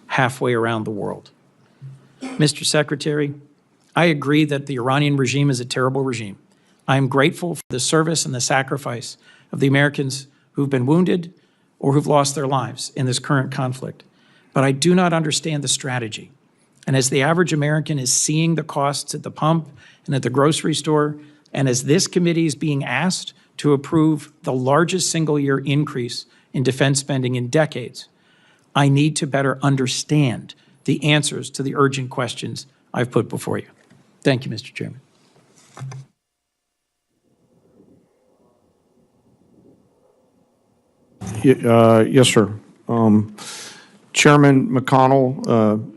halfway around the world. Mr. Secretary, I agree that the Iranian regime is a terrible regime. I am grateful for the service and the sacrifice of the Americans who've been wounded or who've lost their lives in this current conflict. But I do not understand the strategy. And as the average American is seeing the costs at the pump and at the grocery store, and as this committee is being asked to approve the largest single-year increase in defense spending in decades, I need to better understand the answers to the urgent questions I've put before you. Thank you, Mr. Chairman. Yes, sir. Chairman McConnell.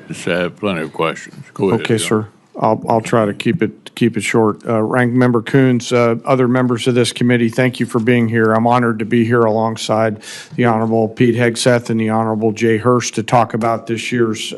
Just have plenty of questions. Go ahead. Okay, sir. I'll try to keep it short. Ranking Member Coons, other members of this committee, thank you for being here. I'm honored to be here alongside the Honorable Pete Hegseth and the Honorable Jay Hurst to talk about this year's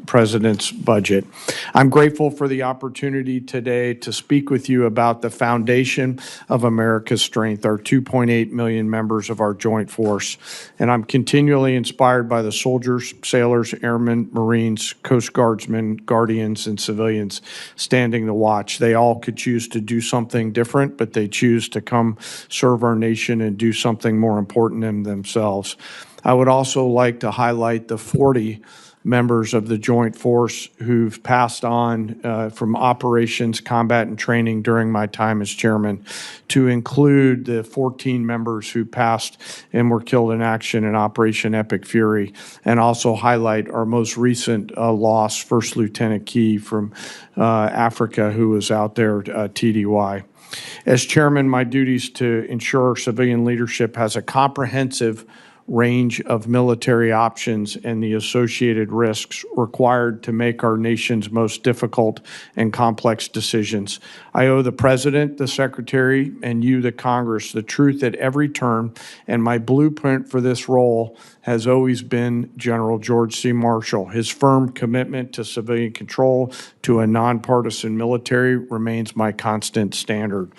President's budget. I'm grateful for the opportunity today to speak with you about the foundation of America's strength, our 2.8 million members of our joint force. And I'm continually inspired by the soldiers, sailors, airmen, Marines, Coast Guardsmen, Guardians, and civilians standing the watch. They all could choose to do something different, but they choose to come serve our nation and do something more important than themselves. I would also like to highlight the 40 members of the Joint Force who've passed on from operations, combat, and training during my time as chairman, to include the 14 members who passed and were killed in action in Operation Epic Fury, and also highlight our most recent loss, First Lieutenant Key from Africa, who was out there, TDY. As chairman, my duties to ensure civilian leadership has a comprehensive range of military options and the associated risks required to make our nation's most difficult and complex decisions. I owe the President, the Secretary, and you, the Congress, the truth at every turn, and my blueprint for this role has always been General George C. Marshall. His firm commitment to civilian control, to a nonpartisan military, remains my constant standard.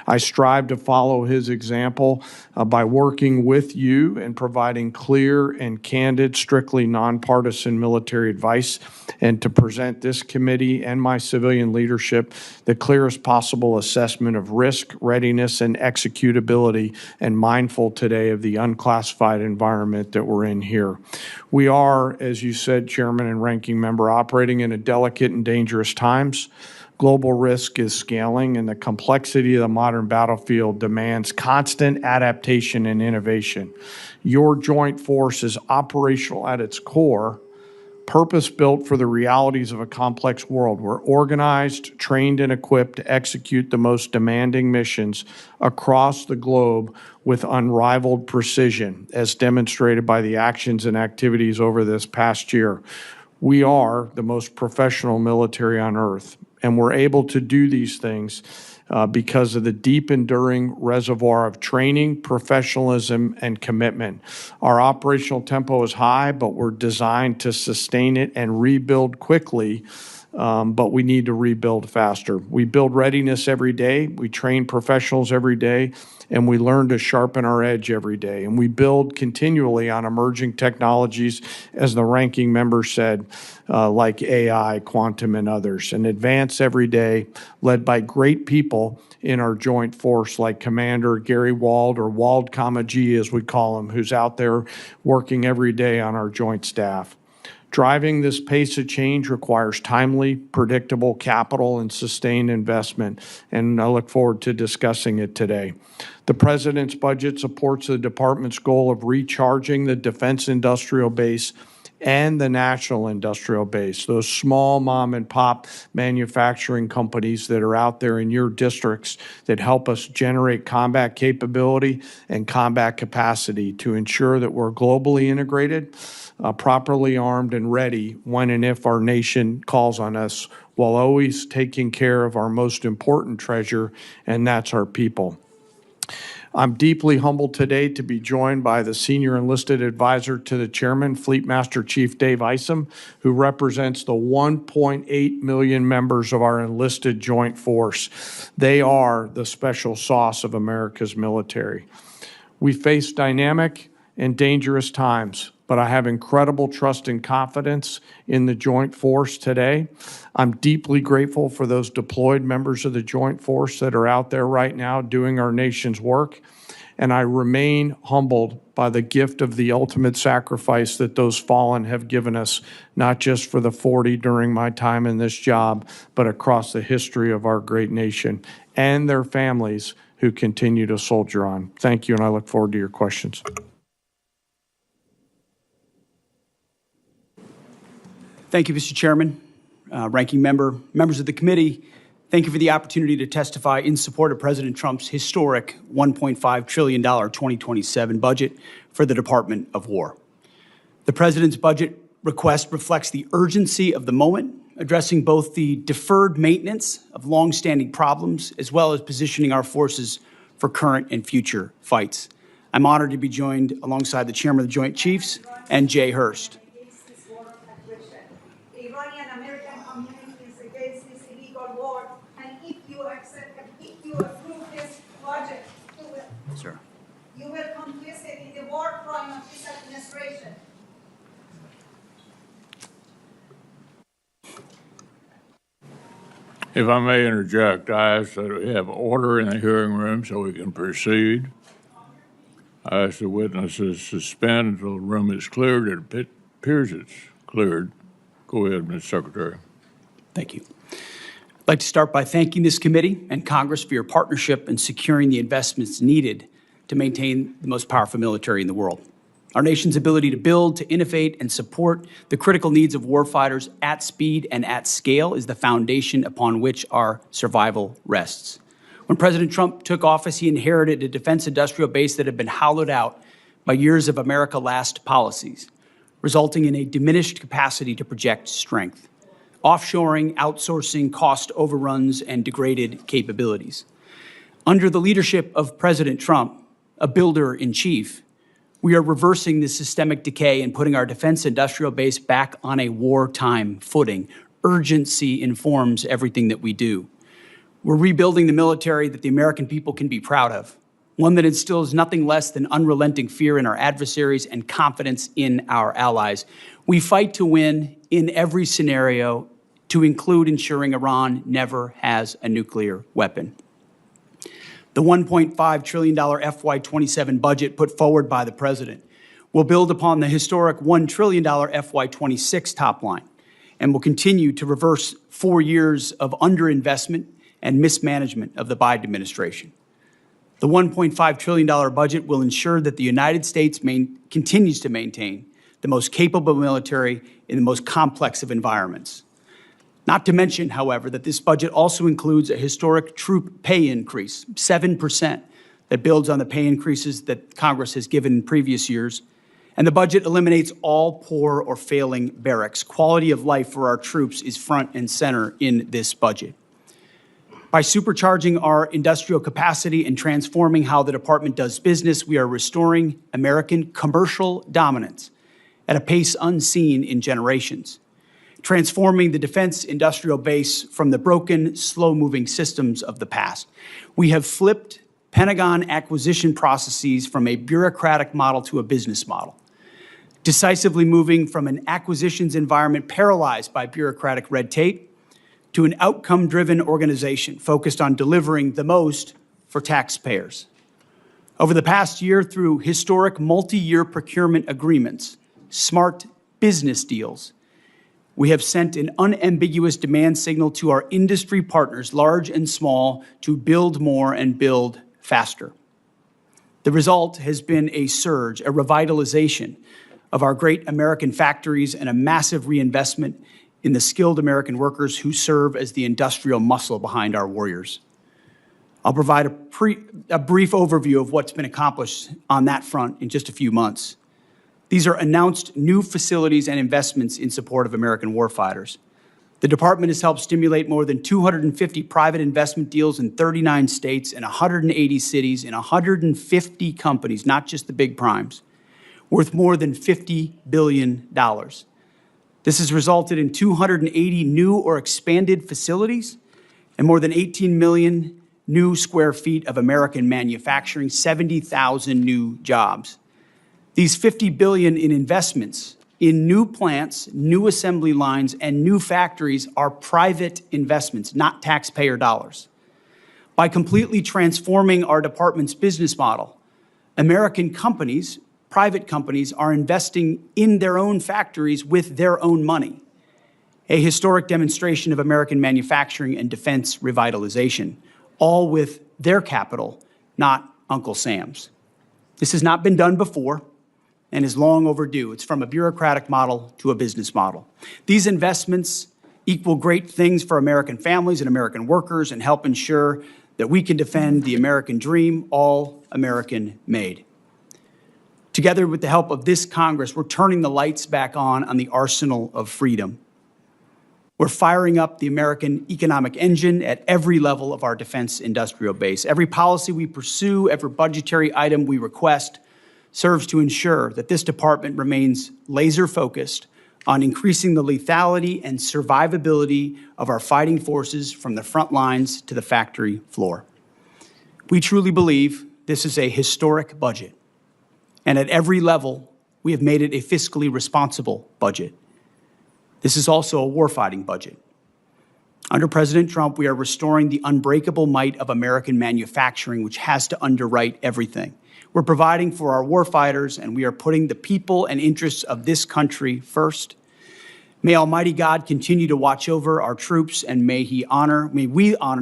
I strive to follow his example by working with you and providing clear and candid, strictly nonpartisan military advice, and to present this committee and my civilian leadership the clearest possible assessment of risk, readiness, and executability, and mindful today of the unclassified environment that we're in here. We are, as you said, Chairman and Ranking Member, operating in a delicate and dangerous times. Global risk is scaling, and the complexity of the modern battlefield demands constant adaptation and innovation. Your joint force is operational at its core, purpose-built for the realities of a complex world. We're organized, trained, and equipped to execute the most demanding missions across the globe with unrivaled precision, as demonstrated by the actions and activities over this past year. We are the most professional military on earth, and we're able to do these things because of the deep, enduring reservoir of training, professionalism, and commitment. Our operational tempo is high, but we're designed to sustain it and rebuild quickly, but we need to rebuild faster. We build readiness every day, we train professionals every day, and we learn to sharpen our edge every day. And we build continually on emerging technologies, as the ranking member said, like AI, quantum, and others, and advance every day, led by great people in our joint force, like Commander Gary Wald, or Wald, G, as we call him, who's out there working every day on our joint staff. Driving this pace of change requires timely, predictable capital and sustained investment, and I look forward to discussing it today. The President's budget supports the Department's goal of recharging the defense industrial base and the national industrial base, those small mom and pop manufacturing companies that are out there in your districts that help us generate combat capability and combat capacity to ensure that we're globally integrated, properly armed and ready when and if our nation calls on us, while always taking care of our most important treasure, and that's our people. I'm deeply humbled today to be joined by the Senior Enlisted Advisor to the Chairman, Fleet Master Chief Dave Isom, who represents the 1.8 million members of our enlisted joint force. They are the special sauce of America's military. We face dynamic and dangerous times, but I have incredible trust and confidence in the Joint Force today. I'm deeply grateful for those deployed members of the Joint Force that are out there right now doing our nation's work, and I remain humbled by the gift of the ultimate sacrifice that those fallen have given us, not just for the 40 during my time in this job, but across the history of our great nation, and their families who continue to soldier on. Thank you, and I look forward to your questions. Thank you, Mr. Chairman, Ranking Member, members of the committee. Thank you for the opportunity to testify in support of President Trump's historic $1.5 trillion 2027 budget for the Department of War. The President's budget request reflects the urgency of the moment, addressing both the deferred maintenance of longstanding problems as well as positioning our forces for current and future fights. I'm honored to be joined alongside the Chairman of the Joint Chiefs and Jay Hurst. The Iranian-American community is against this illegal war, and if you accept and if you approve this budget, you will complicit in the war crime of this administration. If I may interject, I ask that we have order in the hearing room so we can proceed. I ask the witnesses suspend until the room is cleared. It appears it's cleared. Go ahead, Mr. Secretary. Thank you. I'd like to start by thanking this committee and Congress for your partnership in securing the investments needed to maintain the most powerful military in the world. Our nation's ability to build, to innovate, and support the critical needs of warfighters at speed and at scale is the foundation upon which our survival rests. When President Trump took office, he inherited a defense industrial base that had been hollowed out by years of America Last policies, resulting in a diminished capacity to project strength, offshoring, outsourcing, cost overruns, and degraded capabilities. Under the leadership of President Trump, a builder-in-chief, we are reversing this systemic decay and putting our defense industrial base back on a wartime footing. Urgency informs everything that we do. We're rebuilding the military that the American people can be proud of, one that instills nothing less than unrelenting fear in our adversaries and confidence in our allies. We fight to win in every scenario, to include ensuring Iran never has a nuclear weapon. The $1.5 trillion FY27 budget put forward by the President will build upon the historic $1 trillion FY26 top line and will continue to reverse 4 years of underinvestment and mismanagement of the Biden administration. The $1.5 trillion budget will ensure that the United States continues to maintain the most capable military in the most complex of environments. Not to mention, however, that this budget also includes a historic troop pay increase, 7%, that builds on the pay increases that Congress has given in previous years. And the budget eliminates all poor or failing barracks. Quality of life for our troops is front and center in this budget. By supercharging our industrial capacity and transforming how the department does business, we are restoring American commercial dominance at a pace unseen in generations, transforming the defense industrial base from the broken, slow-moving systems of the past. We have flipped Pentagon acquisition processes from a bureaucratic model to a business model, decisively moving from an acquisitions environment paralyzed by bureaucratic red tape to an outcome-driven organization focused on delivering the most for taxpayers. Over the past year, through historic multi-year procurement agreements, smart business deals, we have sent an unambiguous demand signal to our industry partners, large and small, to build more and build faster. The result has been a surge, a revitalization of our great American factories and a massive reinvestment in the skilled American workers who serve as the industrial muscle behind our warriors. I'll provide a brief overview of what's been accomplished on that front in just a few months. These are announced new facilities and investments in support of American warfighters. The department has helped stimulate more than 250 private investment deals in 39 states and 180 cities in 150 companies, not just the big primes, worth more than $50 billion. This has resulted in 280 new or expanded facilities and more than 18 million new square feet of American manufacturing, 70,000 new jobs. These $50 billion in investments in new plants, new assembly lines, and new factories are private investments, not taxpayer dollars. By completely transforming our department's business model, American companies, private companies, are investing in their own factories with their own money, a historic demonstration of American manufacturing and defense revitalization, all with their capital, not Uncle Sam's. This has not been done before and is long overdue. It's from a bureaucratic model to a business model. These investments equal great things for American families and American workers and help ensure that we can defend the American dream, all American made. Together with the help of this Congress, we're turning the lights back on the arsenal of freedom. We're firing up the American economic engine at every level of our defense industrial base. Every policy we pursue, every budgetary item we request serves to ensure that this department remains laser-focused on increasing the lethality and survivability of our fighting forces from the front lines to the factory floor. We truly believe this is a historic budget, and at every level, we have made it a fiscally responsible budget. This is also a warfighting budget. Under President Trump, we are restoring the unbreakable might of American manufacturing, which has to underwrite everything. We're providing for our warfighters, and we are putting the people and interests of this country first. May Almighty God continue to watch over our troops, and may we honor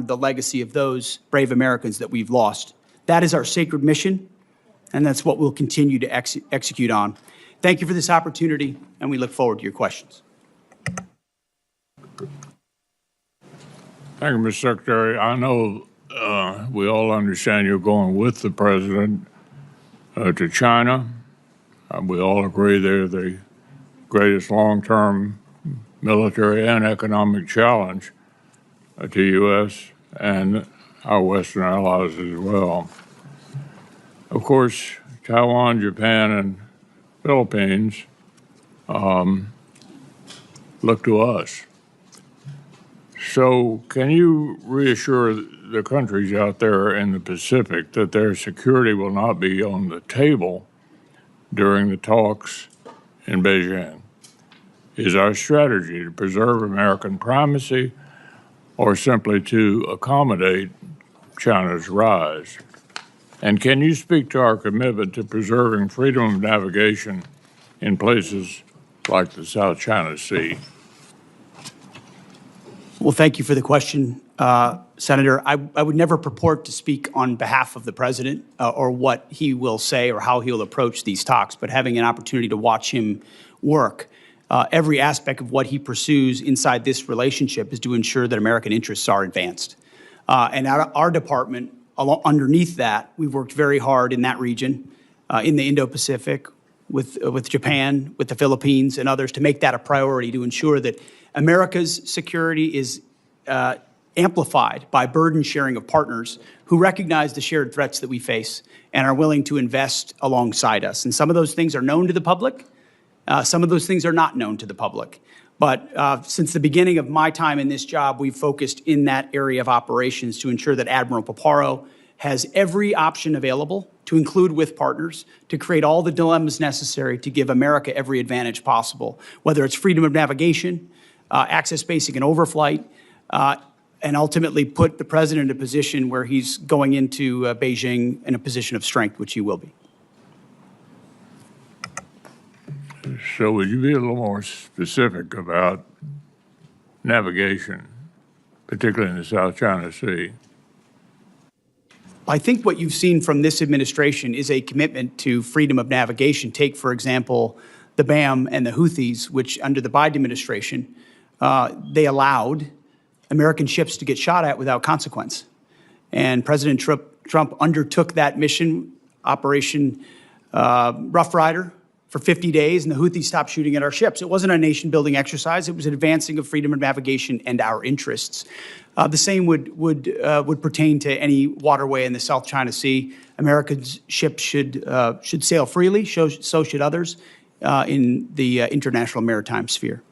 the legacy of those brave Americans that we've lost. That is our sacred mission, and that's what we'll continue to execute on. Thank you for this opportunity, and we look forward to your questions. Thank you, Mr. Secretary. I know we all understand you're going with the president to China. We all agree they're the greatest long-term military and economic challenge to U.S. and our Western allies as well. Of course, Taiwan, Japan, and Philippines look to us. So can you reassure the countries out there in the Pacific that their security will not be on the table during the talks in Beijing? Is our strategy to preserve American primacy or simply to accommodate China's rise? And can you speak to our commitment to preserving freedom of navigation in places like the South China Sea? Well, thank you for the question, Senator. I would never purport to speak on behalf of the president or what he will say or how he'll approach these talks, but having an opportunity to watch him work, every aspect of what he pursues inside this relationship is to ensure that American interests are advanced. And our department, underneath that, we've worked very hard in that region, in the Indo-Pacific, with Japan, with the Philippines, and others, to make that a priority to ensure that America's security is amplified by burden sharing of partners who recognize the shared threats that we face and are willing to invest alongside us. And some of those things are known to the public. Some of those things are not known to the public. But since the beginning of my time in this job, we've focused in that area of operations to ensure that Admiral Paparo has every option available to include with partners to create all the dilemmas necessary to give America every advantage possible, whether it's freedom of navigation, access basic and overflight, and ultimately put the president in a position where he's going into Beijing in a position of strength, which he will be. So would you be a little more specific about navigation, particularly in the South China Sea? I think what you've seen from this administration is a commitment to freedom of navigation. Take, for example, the BAM and the Houthis, which under the Biden administration, they allowed American ships to get shot at without consequence. And President Trump undertook that mission, Operation Rough Rider, for 50 days, and the Houthis stopped shooting at our ships. It wasn't a nation-building exercise. It was an advancing of freedom of navigation and our interests. The same would pertain to any waterway in the South China Sea. American ships should sail freely, so should others in the international maritime sphere.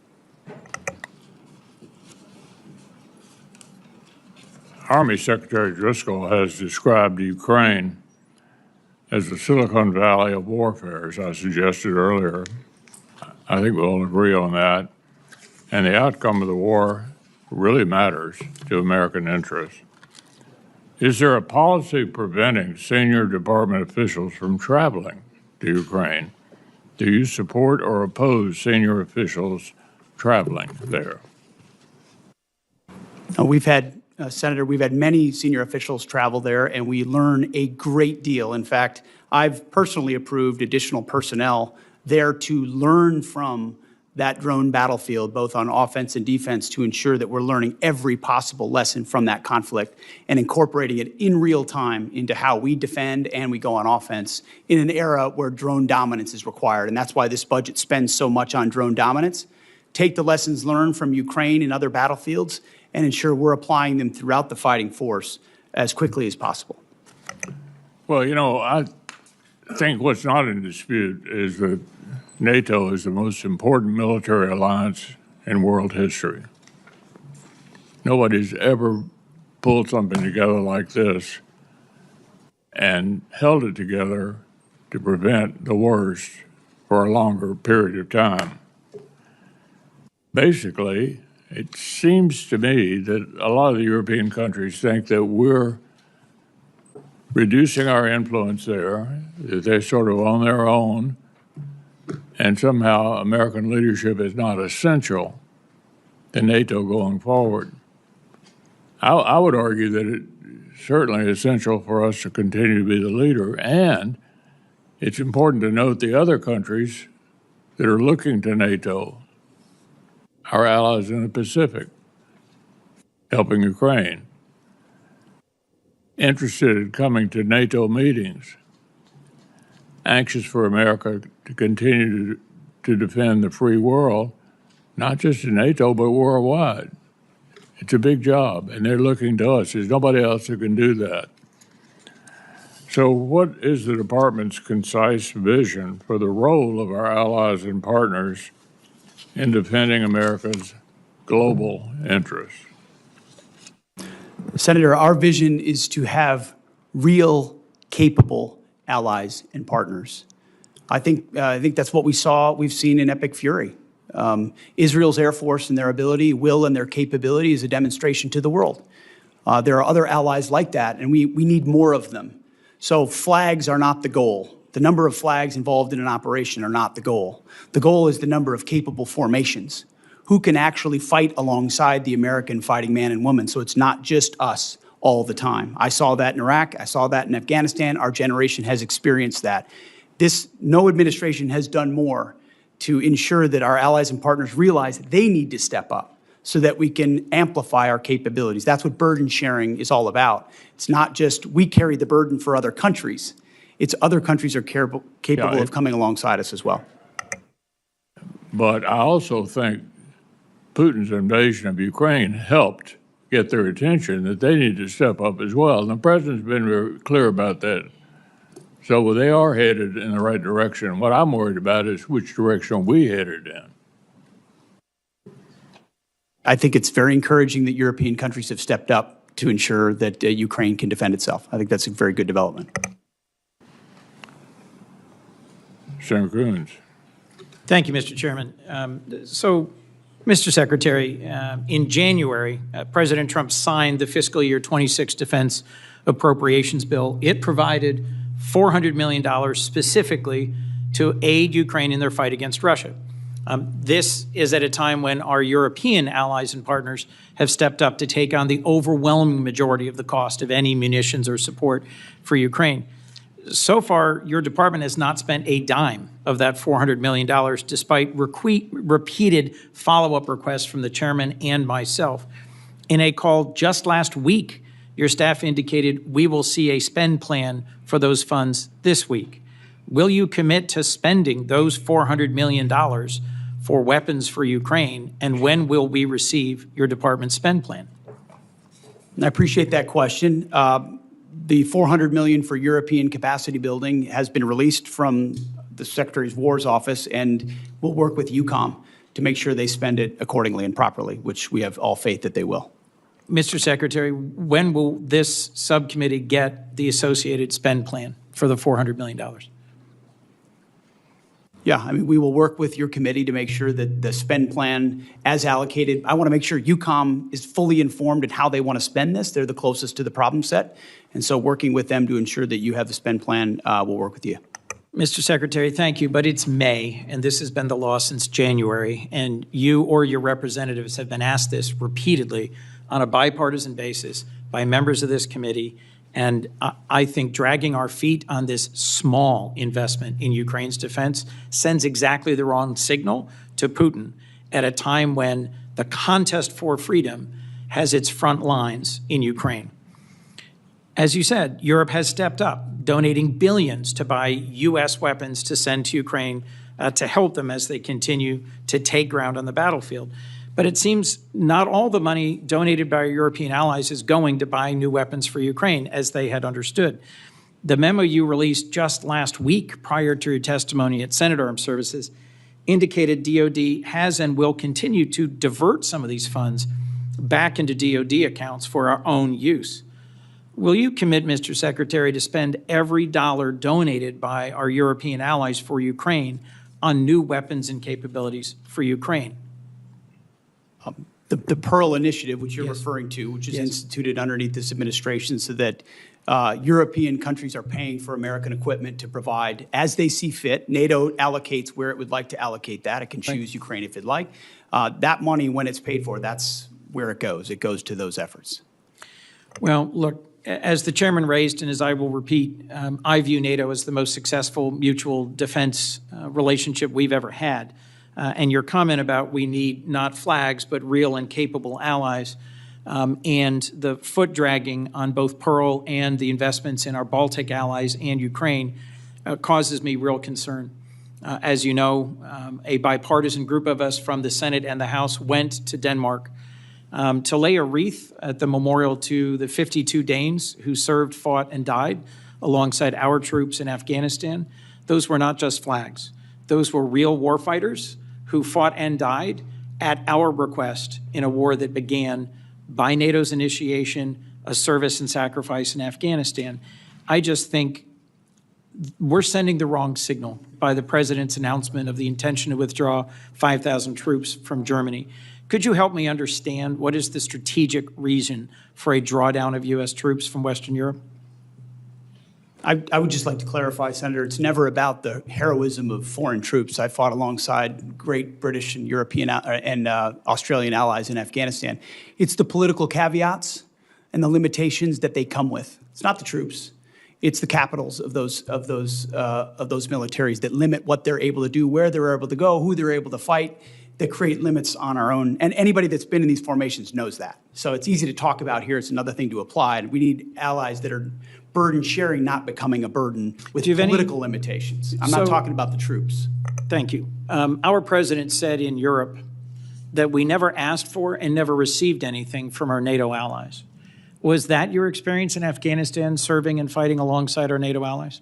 Army Secretary Driscoll has described Ukraine as the Silicon Valley of warfare, as I suggested earlier. I think we'll all agree on that. And the outcome of the war really matters to American interests. Is there a policy preventing senior department officials from traveling to Ukraine? Do you support or oppose senior officials traveling there? Senator, we've had many senior officials travel there, and we learn a great deal. In fact, I've personally approved additional personnel there to learn from that drone battlefield, both on offense and defense, to ensure that we're learning every possible lesson from that conflict and incorporating it in real time into how we defend and we go on offense in an era where drone dominance is required. And that's why this budget spends so much on drone dominance. Take the lessons learned from Ukraine and other battlefields and ensure we're applying them throughout the fighting force as quickly as possible. Well, you know, I think what's not in dispute is that NATO is the most important military alliance in world history. Nobody's ever pulled something together like this and held it together to prevent the worst for a longer period of time. Basically, it seems to me that a lot of the European countries think that we're reducing our influence there, that they're sort of on their own, and somehow American leadership is not essential to NATO going forward. I would argue that it's certainly essential for us to continue to be the leader, and it's important to note the other countries that are looking to NATO, our allies in the Pacific, helping Ukraine, interested in coming to NATO meetings, anxious for America to continue to defend the free world, not just in NATO, but worldwide. It's a big job, and they're looking to us. There's nobody else who can do that. So what is the department's concise vision for the role of our allies and partners in defending America's global interests? Senator, our vision is to have real, capable allies and partners. I think that's what we've seen in Epic Fury. Israel's Air Force and their ability, will, and their capability is a demonstration to the world. There are other allies like that, and we need more of them. So flags are not the goal. The number of flags involved in an operation are not the goal. The goal is the number of capable formations who can actually fight alongside the American fighting man and woman. So it's not just us all the time. I saw that in Iraq. I saw that in Afghanistan. Our generation has experienced that. No administration has done more to ensure that our allies and partners realize that they need to step up so that we can amplify our capabilities. That's what burden sharing is all about. It's not just we carry the burden for other countries. It's other countries are capable of coming alongside us as well. But I also think Putin's invasion of Ukraine helped get their attention that they need to step up as well. And the president's been very clear about that. So they are headed in the right direction. What I'm worried about is which direction we headed in. I think it's very encouraging that European countries have stepped up to ensure that Ukraine can defend itself. I think that's a very good development. Senator Coons. Thank you, Mr. Chairman. Mr. Secretary, in January, President Trump signed the fiscal year 26 defense appropriations bill. It provided $400 million specifically to aid Ukraine in their fight against Russia. This is at a time when our European allies and partners have stepped up to take on the overwhelming majority of the cost of any munitions or support for Ukraine. So far, your department has not spent a dime of that $400 million, despite repeated follow-up requests from the chairman and myself. In a call just last week, your staff indicated we will see a spend plan for those funds this week. Will you commit to spending those $400 million for weapons for Ukraine, and when will we receive your department's spend plan? I appreciate that question. The $400 million for European capacity building has been released from the Secretary of War's office, and we'll work with EUCOM to make sure they spend it accordingly and properly, which we have all faith that they will. Mr. Secretary, when will this subcommittee get the associated spend plan for the $400 million? Yeah, I mean, we will work with your committee to make sure that the spend plan as allocated, I want to make sure EUCOM is fully informed in how they want to spend this. They're the closest to the problem set. And so working with them to ensure that you have the spend plan, we'll work with you. Mr. Secretary, thank you, but it's May, and this has been the law since January, and you or your representatives have been asked this repeatedly on a bipartisan basis by members of this committee, and I think dragging our feet on this small investment in Ukraine's defense sends exactly the wrong signal to Putin at a time when the contest for freedom has its front lines in Ukraine. As you said, Europe has stepped up, donating billions to buy U.S. weapons to send to Ukraine to help them as they continue to take ground on the battlefield. But it seems not all the money donated by our European allies is going to buy new weapons for Ukraine, as they had understood. The memo you released just last week, prior to your testimony at Senate Armed Services, indicated DOD has and will continue to divert some of these funds back into DOD accounts for our own use. Will you commit, Mr. Secretary, to spend every dollar donated by our European allies for Ukraine on new weapons and capabilities for Ukraine? The Pearl Initiative, which you're Yes. referring to, which is Yes. instituted underneath this administration so that European countries are paying for American equipment to provide as they see fit. NATO allocates where it would like to allocate that. It can choose Ukraine if it'd like. That money, when it's paid for, that's where it goes. It goes to those efforts. Well, look, as the chairman raised, and as I will repeat, I view NATO as the most successful mutual defense relationship we've ever had. And your comment about we need not flags, but real and capable allies, and the foot dragging on both Pearl and the investments in our Baltic allies and Ukraine causes me real concern. As you know, a bipartisan group of us from the Senate and the House went to Denmark to lay a wreath at the memorial to the 52 Danes who served, fought, and died alongside our troops in Afghanistan. Those were not just flags. Those were real warfighters who fought and died at our request in a war that began by NATO's initiation, a service and sacrifice in Afghanistan. I just think we're sending the wrong signal by the president's announcement of the intention to withdraw 5,000 troops from Germany. Could you help me understand what is the strategic reason for a drawdown of U.S. troops from Western Europe? I would just like to clarify, Senator, it's never about the heroism of foreign troops. I fought alongside great British and European and Australian allies in Afghanistan. It's the political caveats and the limitations that they come with. It's not the troops. It's the capitals of those militaries that limit what they're able to do, where they're able to go, who they're able to fight, that create limits on our own. And anybody that's been in these formations knows that. So it's easy to talk about here. It's another thing to apply. And we need allies that are burden sharing, not becoming a burden with political limitations. I'm not talking about the troops. Thank you. Our president said in Europe that we never asked for and never received anything from our NATO allies. Was that your experience in Afghanistan, serving and fighting alongside our NATO allies?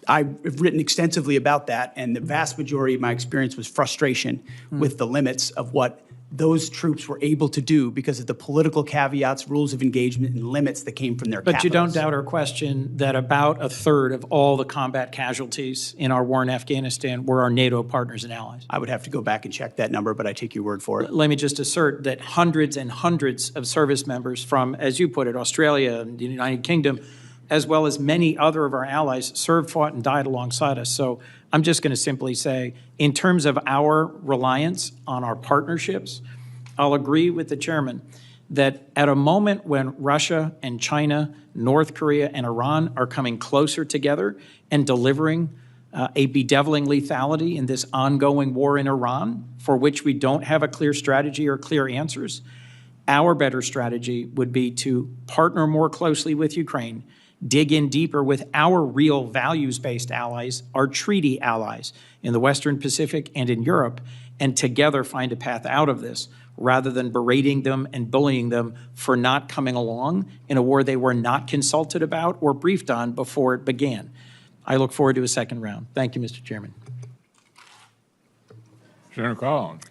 I've written extensively about that, and the vast majority of my experience was frustration with the limits of what those troops were able to do because of the political caveats, rules of engagement, and limits that came from their capitals. But you don't doubt our question that about a third of all the combat casualties in our war in Afghanistan were our NATO partners and allies. I would have to go back and check that number, but I take your word for it. Let me just assert that hundreds and hundreds of service members from, as you put it, Australia and the United Kingdom, as well as many other of our allies, served, fought, and died alongside us. So I'm just going to simply say, in terms of our reliance on our partnerships, I'll agree with the chairman that at a moment when Russia and China, North Korea and Iran are coming closer together and delivering a bedeviling lethality in this ongoing war in Iran, for which we don't have a clear strategy or clear answers, our better strategy would be to partner more closely with Ukraine dig in deeper with our real values-based allies, our treaty allies in the Western Pacific and in Europe, and together find a path out of this, rather than berating them and bullying them for not coming along in a war they were not consulted about or briefed on before it began. I look forward to a second round. Thank you, Mr. Chairman. Senator Collins.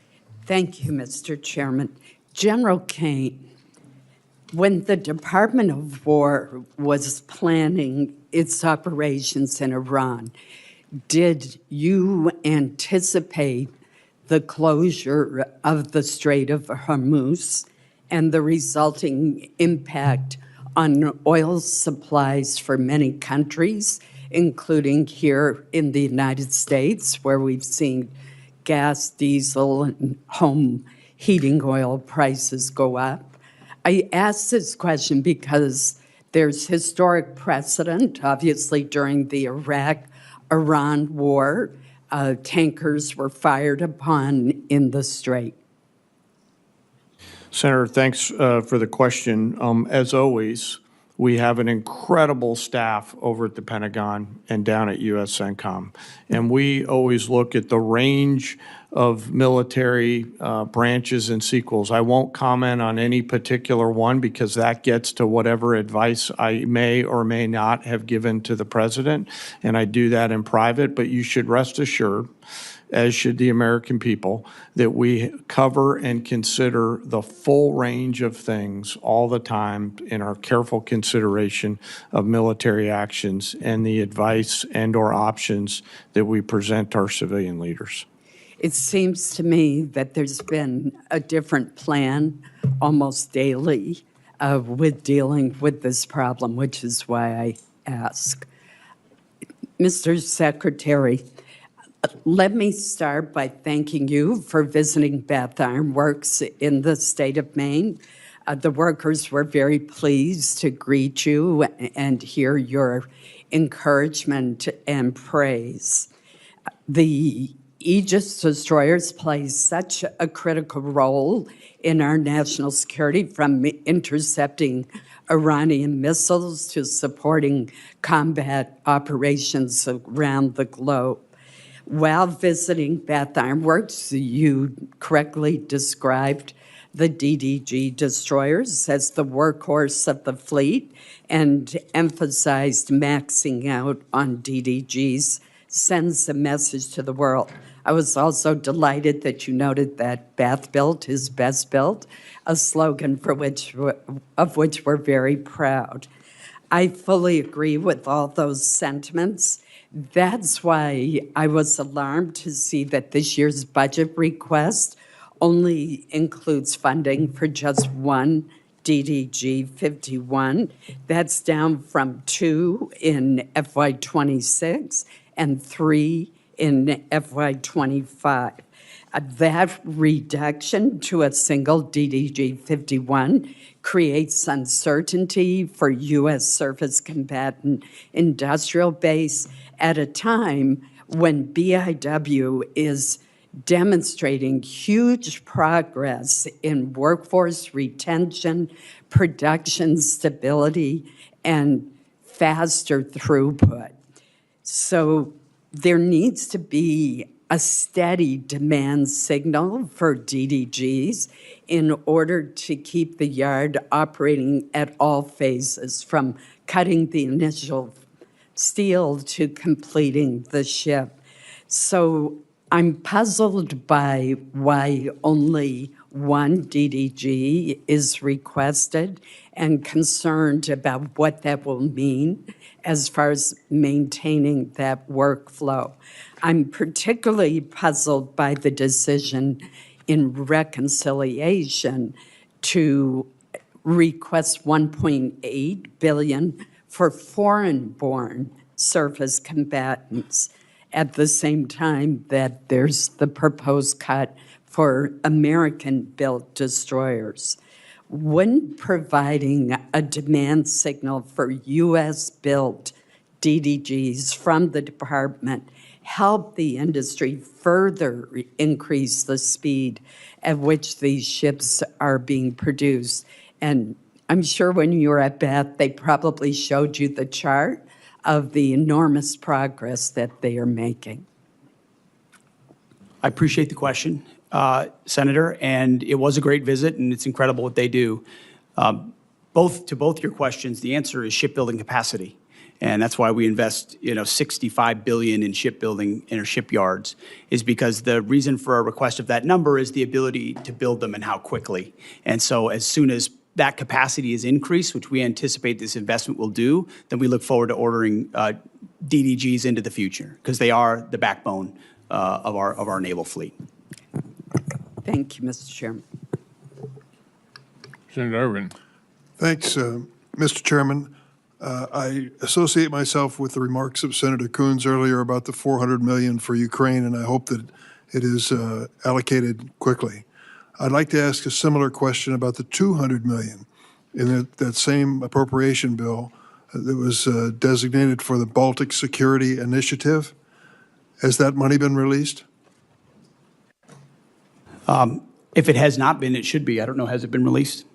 Thank you, Mr. Chairman. General Kane, when the Department of War was planning its operations in Iran, did you anticipate the closure of the Strait of Hormuz and the resulting impact on oil supplies for many countries, including here in the United States, where we've seen gas, diesel, and home heating oil prices go up? I ask this question because there's historic precedent, obviously, during the Iraq-Iran war. Tankers were fired upon in the Strait. Senator, thanks for the question. As always, we have an incredible staff over at the Pentagon and down at USCENTCOM. And we always look at the range of military branches and sequels. I won't comment on any particular one because that gets to whatever advice I may or may not have given to the president, and I do that in private. But you should rest assured, as should the American people, that we cover and consider the full range of things all the time in our careful consideration of military actions and the advice and/or options that we present our civilian leaders. It seems to me that there's been a different plan almost daily with dealing with this problem, which is why I ask. Mr. Secretary, let me start by thanking you for visiting Bath Iron Works in the state of Maine. The workers were very pleased to greet you and hear your encouragement and praise. The Aegis destroyers play such a critical role in our national security, from intercepting Iranian missiles to supporting combat operations around the globe. While visiting Bath Iron Works, you correctly described the DDG destroyers as the workhorse of the fleet and emphasized maxing out on DDGs sends a message to the world. I was also delighted that you noted that Bath built is best built, a slogan of which we're very proud. I fully agree with all those sentiments. That's why I was alarmed to see that this year's budget request only includes funding for just one DDG 51. That's down from 2 in FY26 and 3 in FY25. That reduction to a single DDG 51 creates uncertainty for U.S. surface combatant industrial base at a time when BIW is demonstrating huge progress in workforce retention, production stability, and faster throughput. So there needs to be a steady demand signal for DDGs in order to keep the yard operating at all phases, from cutting the initial steel to completing the ship. So I'm puzzled by why only one DDG is requested and concerned about what that will mean as far as maintaining that workflow. I'm particularly puzzled by the decision in reconciliation to request $1.8 billion for foreign-born surface combatants at the same time that there's the proposed cut for American-built destroyers. Wouldn't providing a demand signal for U.S.-built DDGs from the department help the industry further increase the speed at which these ships are being produced and I'm sure when you were at Beth, they probably showed you the chart of the enormous progress that they are making. I appreciate the question, Senator, and it was a great visit, and it's incredible what they do. To both your questions, the answer is shipbuilding capacity. And that's why we invest, $65 billion in shipbuilding in our shipyards, is because the reason for our request of that number is the ability to build them and how quickly. And so as soon as that capacity is increased, which we anticipate this investment will do, then we look forward to ordering DDGs into the future, because they are the backbone of our naval fleet. Thank you, Mr. Chairman. Senator Irvin. Thanks, Mr. Chairman. I associate myself with the remarks of Senator Coons earlier about the $400 million for Ukraine, and I hope that it is allocated quickly. I'd like to ask a similar question about the $200 million in that same appropriation bill that was designated for the Baltic Security Initiative. Has that money been released? If it has not been, it should be. I don't know, has it been released?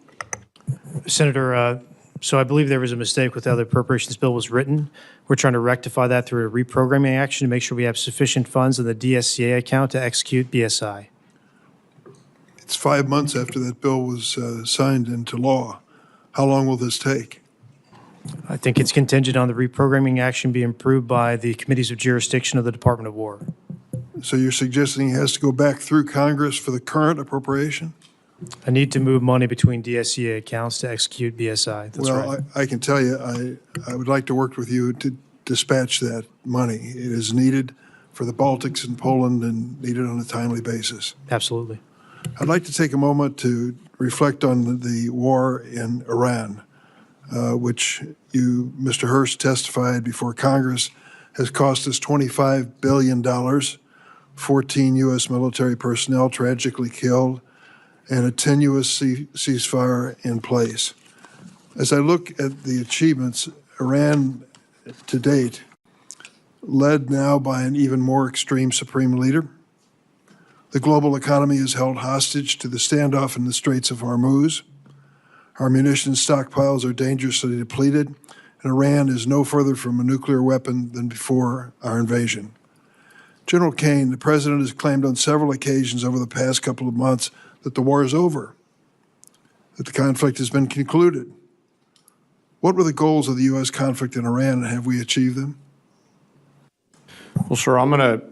Senator, so I believe there was a mistake with how the appropriations bill was written. We're trying to rectify that through a reprogramming action to make sure we have sufficient funds in the DSCA account to execute BSI. It's 5 months after that bill was signed into law. How long will this take? I think it's contingent on the reprogramming action being approved by the committees of jurisdiction of the Department of War. So you're suggesting it has to go back through Congress for the current appropriation? I need to move money between DSCA accounts to execute BSI. That's Well, right. I can tell you, I would like to work with you to dispatch that money. It is needed for the Baltics and Poland and needed on a timely basis. Absolutely. I'd like to take a moment to reflect on the war in Iran, which you, Mr. Hurst, testified before Congress, has cost us $25 billion, 14 U.S. military personnel tragically killed, and a tenuous ceasefire in place. As I look at the achievements, Iran to date, led now by an even more extreme supreme leader, the global economy is held hostage to the standoff in the Straits of Hormuz. Our munitions stockpiles are dangerously depleted, and Iran is no further from a nuclear weapon than before our invasion. General Kane, the president has claimed on several occasions over the past couple of months that the war is over, that the conflict has been concluded. What were the goals of the U.S. conflict in Iran, and have we achieved them? Well, sir, I'm going to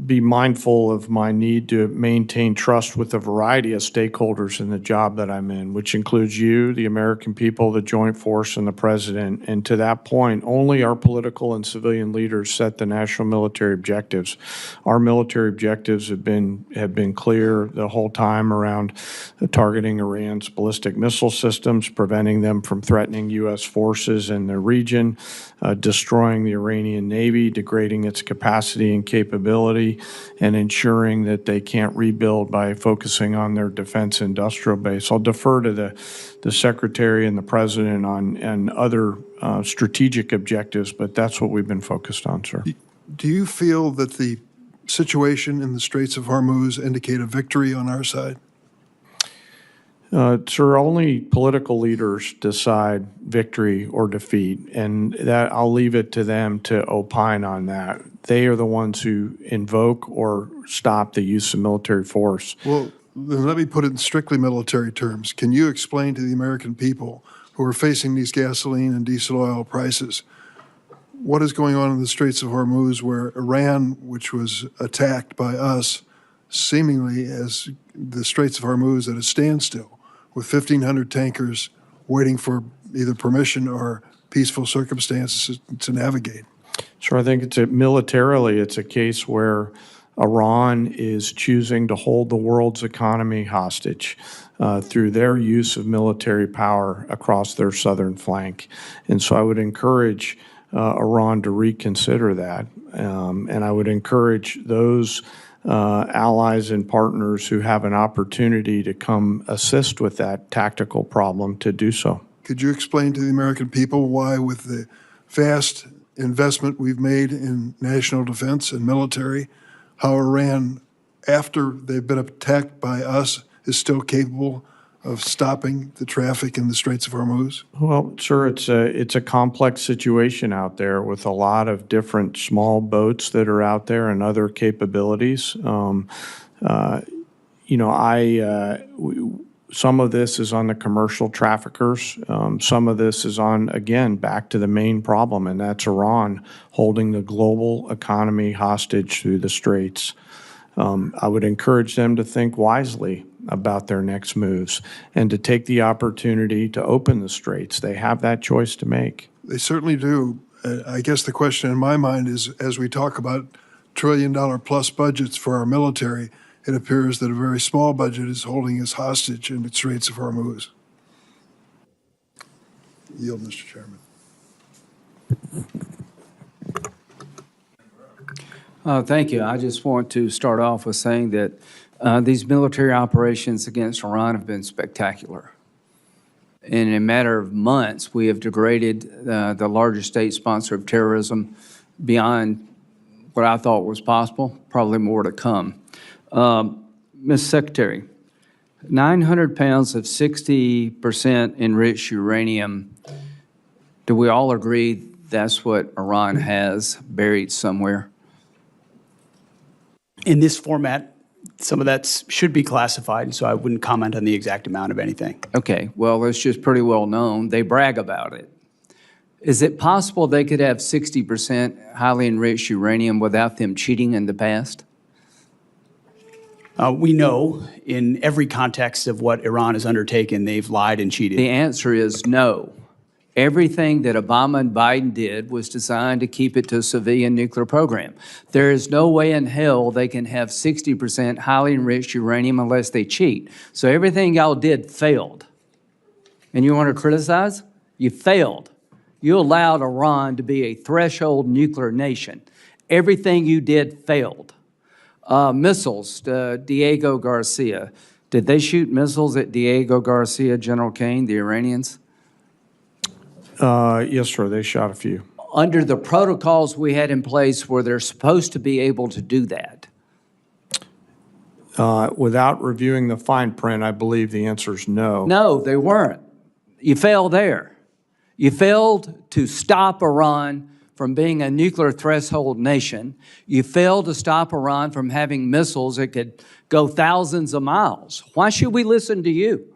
be mindful of my need to maintain trust with a variety of stakeholders in the job that I'm in, which includes you, the American people, the Joint Force, and the President. And to that point, only our political and civilian leaders set the national military objectives. Our military objectives have been clear the whole time around targeting Iran's ballistic missile systems, preventing them from threatening U.S. forces in the region, destroying the Iranian Navy, degrading its capacity and capability, and ensuring that they can't rebuild by focusing on their defense industrial base. I'll defer to the Secretary and the President on other strategic objectives, but that's what we've been focused on, sir. Do you feel that the situation in the Straits of Hormuz indicate a victory on our side? Sir, only political leaders decide victory or defeat, and that I'll leave it to them to opine on that. They are the ones who invoke or stop the use of military force. Well, then let me put it in strictly military terms. Can you explain to the American people who are facing these gasoline and diesel oil prices what is going on in the Straits of Hormuz, where Iran, which was attacked by us, seemingly as the Straits of Hormuz at a standstill, with 1,500 tankers waiting for either permission or peaceful circumstances to navigate? So I think militarily, it's a case where Iran is choosing to hold the world's economy hostage through their use of military power across their southern flank. And so I would encourage Iran to reconsider that. And I would encourage those allies and partners who have an opportunity to come assist with that tactical problem to do so. Could you explain to the American people why, with the vast investment we've made in national defense and military, how Iran, after they've been attacked by us, is still capable of stopping the traffic in the Straits of Hormuz? Well, sir, it's a complex situation out there with a lot of different small boats that are out there and other capabilities. Some of this is on the commercial traffickers. Some of this is on, again, back to the main problem, and that's Iran holding the global economy hostage through the Straits. I would encourage them to think wisely about their next moves and to take the opportunity to open the Straits. They have that choice to make. They certainly do. I guess the question in my mind is, as we talk about trillion-dollar-plus budgets for our military, it appears that a very small budget is holding us hostage in the Straits of Hormuz. Yield, Mr. Chairman. Thank you. I just want to start off with saying that these military operations against Iran have been spectacular. In a matter of months, we have degraded the largest state sponsor of terrorism beyond what I thought was possible, probably more to come. Ms. Secretary, 900 pounds of 60% enriched uranium, do we all agree that's what Iran has buried somewhere? In this format, some of that should be classified, so I wouldn't comment on the exact amount of anything. Okay, well, it's just pretty well known. They brag about it. Is it possible they could have 60% highly enriched uranium without them cheating in the past? We know in every context of what Iran has undertaken, they've lied and cheated. The answer is no. Everything that Obama and Biden did was designed to keep it to a civilian nuclear program. There is no way in hell they can have 60% highly enriched uranium unless they cheat. So everything y'all did failed. And you want to criticize? You failed. You allowed Iran to be a threshold nuclear nation. Everything you did failed. Missiles, Diego Garcia. Did they shoot missiles at Diego Garcia, General Kane, the Iranians? Yes, sir, they shot a few. Under the protocols we had in place, were they supposed to be able to do that? Without reviewing the fine print, I believe the answer is no. No, they weren't. You failed there. You failed to stop Iran from being a nuclear threshold nation. You failed to stop Iran from having missiles that could go thousands of miles. Why should we listen to you?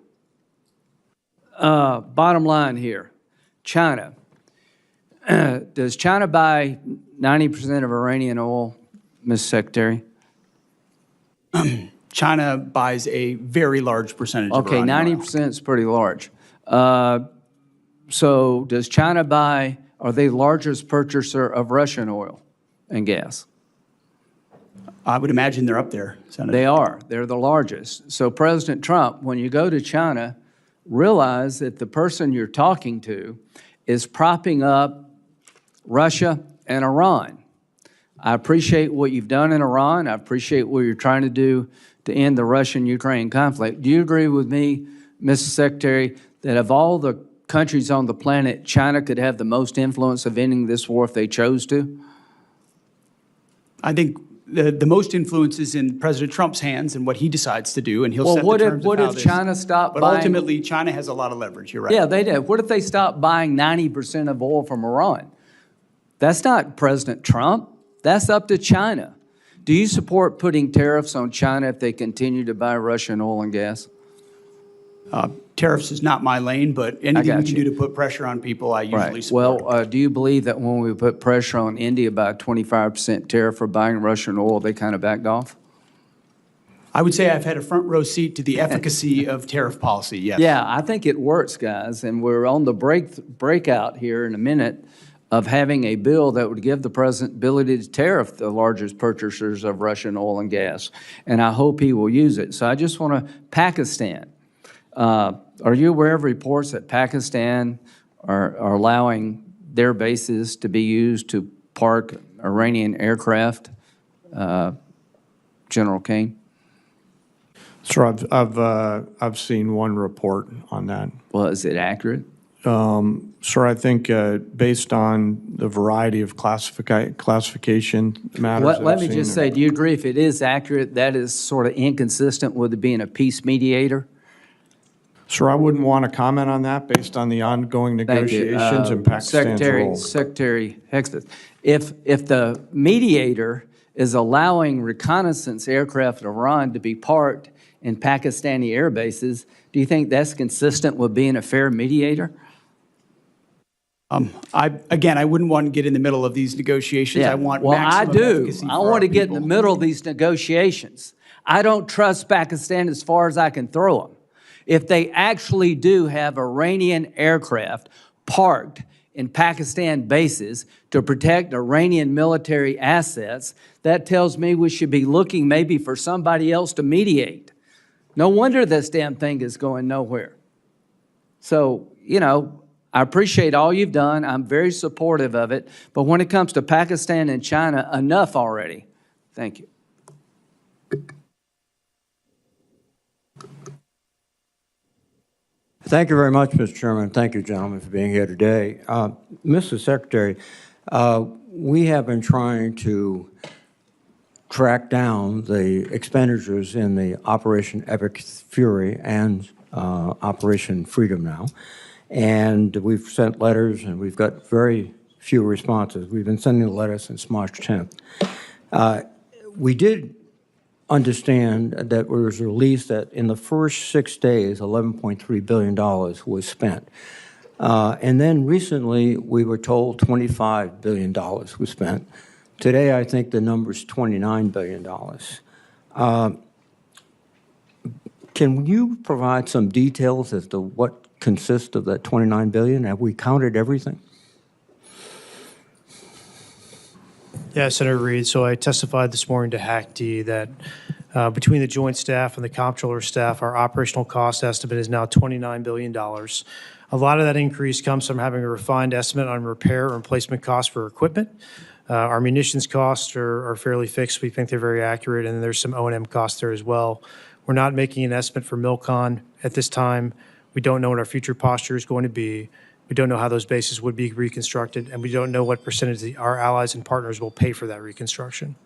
Bottom line here, China. Does China buy 90% of Iranian oil, Ms. Secretary? China buys a very large percentage of Okay, Iranian oil. 90% is pretty large. So does China buy, are they the largest purchaser of Russian oil and gas? I would imagine they're up there, Senator. They are. They're the largest. So President Trump, when you go to China, realize that the person you're talking to is propping up Russia and Iran. I appreciate what you've done in Iran. I appreciate what you're trying to do to end the Russian-Ukraine conflict. Do you agree with me, Mr. Secretary, that of all the countries on the planet, China could have the most influence of ending this war if they chose to? I think the most influence is in President Trump's hands and what he decides to do, and he'll set the terms what of how if this. China stopped But buying? ultimately, China has a lot of leverage. You're right. Yeah, they did. What if they stopped buying 90% of oil from Iran? That's not President Trump. That's up to China. Do you support putting tariffs on China if they continue to buy Russian oil and gas? Tariffs is not my lane, but anything we got can you. do to put pressure on people, I usually Right. support. Well, do you believe that when we put pressure on India by a 25% tariff for buying Russian oil, they kind of backed off? I would say I've had a front row seat to the efficacy of tariff policy, yes. Yeah, I think it works, guys, and we're on the breakout here in a minute of having a bill that would give the president ability to tariff the largest purchasers of Russian oil and gas, and I hope he will use it. So I just want to, Pakistan. Are you aware of reports that Pakistan are allowing their bases to be used to park Iranian aircraft, General Kane? Sir, I've seen one report on that. Well, is it accurate? Sir, I think based on the variety of classification matters. Let me just say, do you agree if it is accurate, that is sort of inconsistent with it being a peace mediator? Sir, I wouldn't want to comment on that based on the ongoing Thank you. negotiations and Pakistan's role. Secretary Hegseth, if the mediator is allowing reconnaissance aircraft in Iran to be parked in Pakistani air bases, do you think that's consistent with being a fair mediator? Again, I wouldn't want to get in the middle of these negotiations. I want well, maximum I do. efficacy I for want our to get in the people. middle of these negotiations. I don't trust Pakistan as far as I can throw them. If they actually do have Iranian aircraft parked in Pakistan bases to protect Iranian military assets, that tells me we should be looking maybe for somebody else to mediate. No wonder this damn thing is going nowhere. So, you know, I appreciate all you've done. I'm very supportive of it. But when it comes to Pakistan and China, enough already. Thank you. Thank you very much, Mr. Chairman. Thank you, gentlemen, for being here today. Mr. Secretary, we have been trying to track down the expenditures in the Operation Epic Fury and Operation Freedom now. And we've sent letters, and we've got very few responses. We've been sending the letters since March 10th. We did understand that it was released that in the first 6 days, $11.3 billion was spent. And then recently, we were told $25 billion was spent. Today, I think the number is $29 billion. Can you provide some details as to what consists of that $29 billion? Have we counted everything? Yeah, Senator Reid. So I testified this morning to HACD that between the Joint Staff and the Comptroller staff, our operational cost estimate is now $29 billion. A lot of that increase comes from having a refined estimate on repair and replacement costs for equipment. Our munitions costs are fairly fixed. We think they're very accurate, and there's some O&M costs there as well. We're not making an estimate for MILCON at this time. We don't know what our future posture is going to be. We don't know how those bases would be reconstructed, and we don't know what percentage our allies and partners will pay for that reconstruction.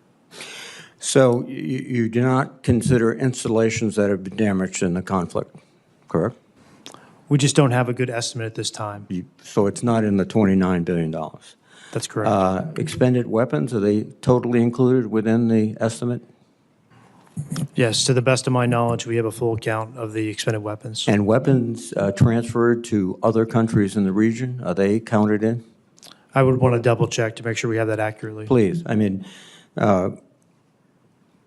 So you do not consider installations that have been damaged in the conflict, correct? We just don't have a good estimate at this time. So it's not in the $29 billion? That's correct. Expended weapons, are they totally included within the estimate? Yes, to the best of my knowledge, we have a full count of the expended weapons. And weapons transferred to other countries in the region, are they counted in? I would want to double check to make sure we have that accurately. Please. I mean,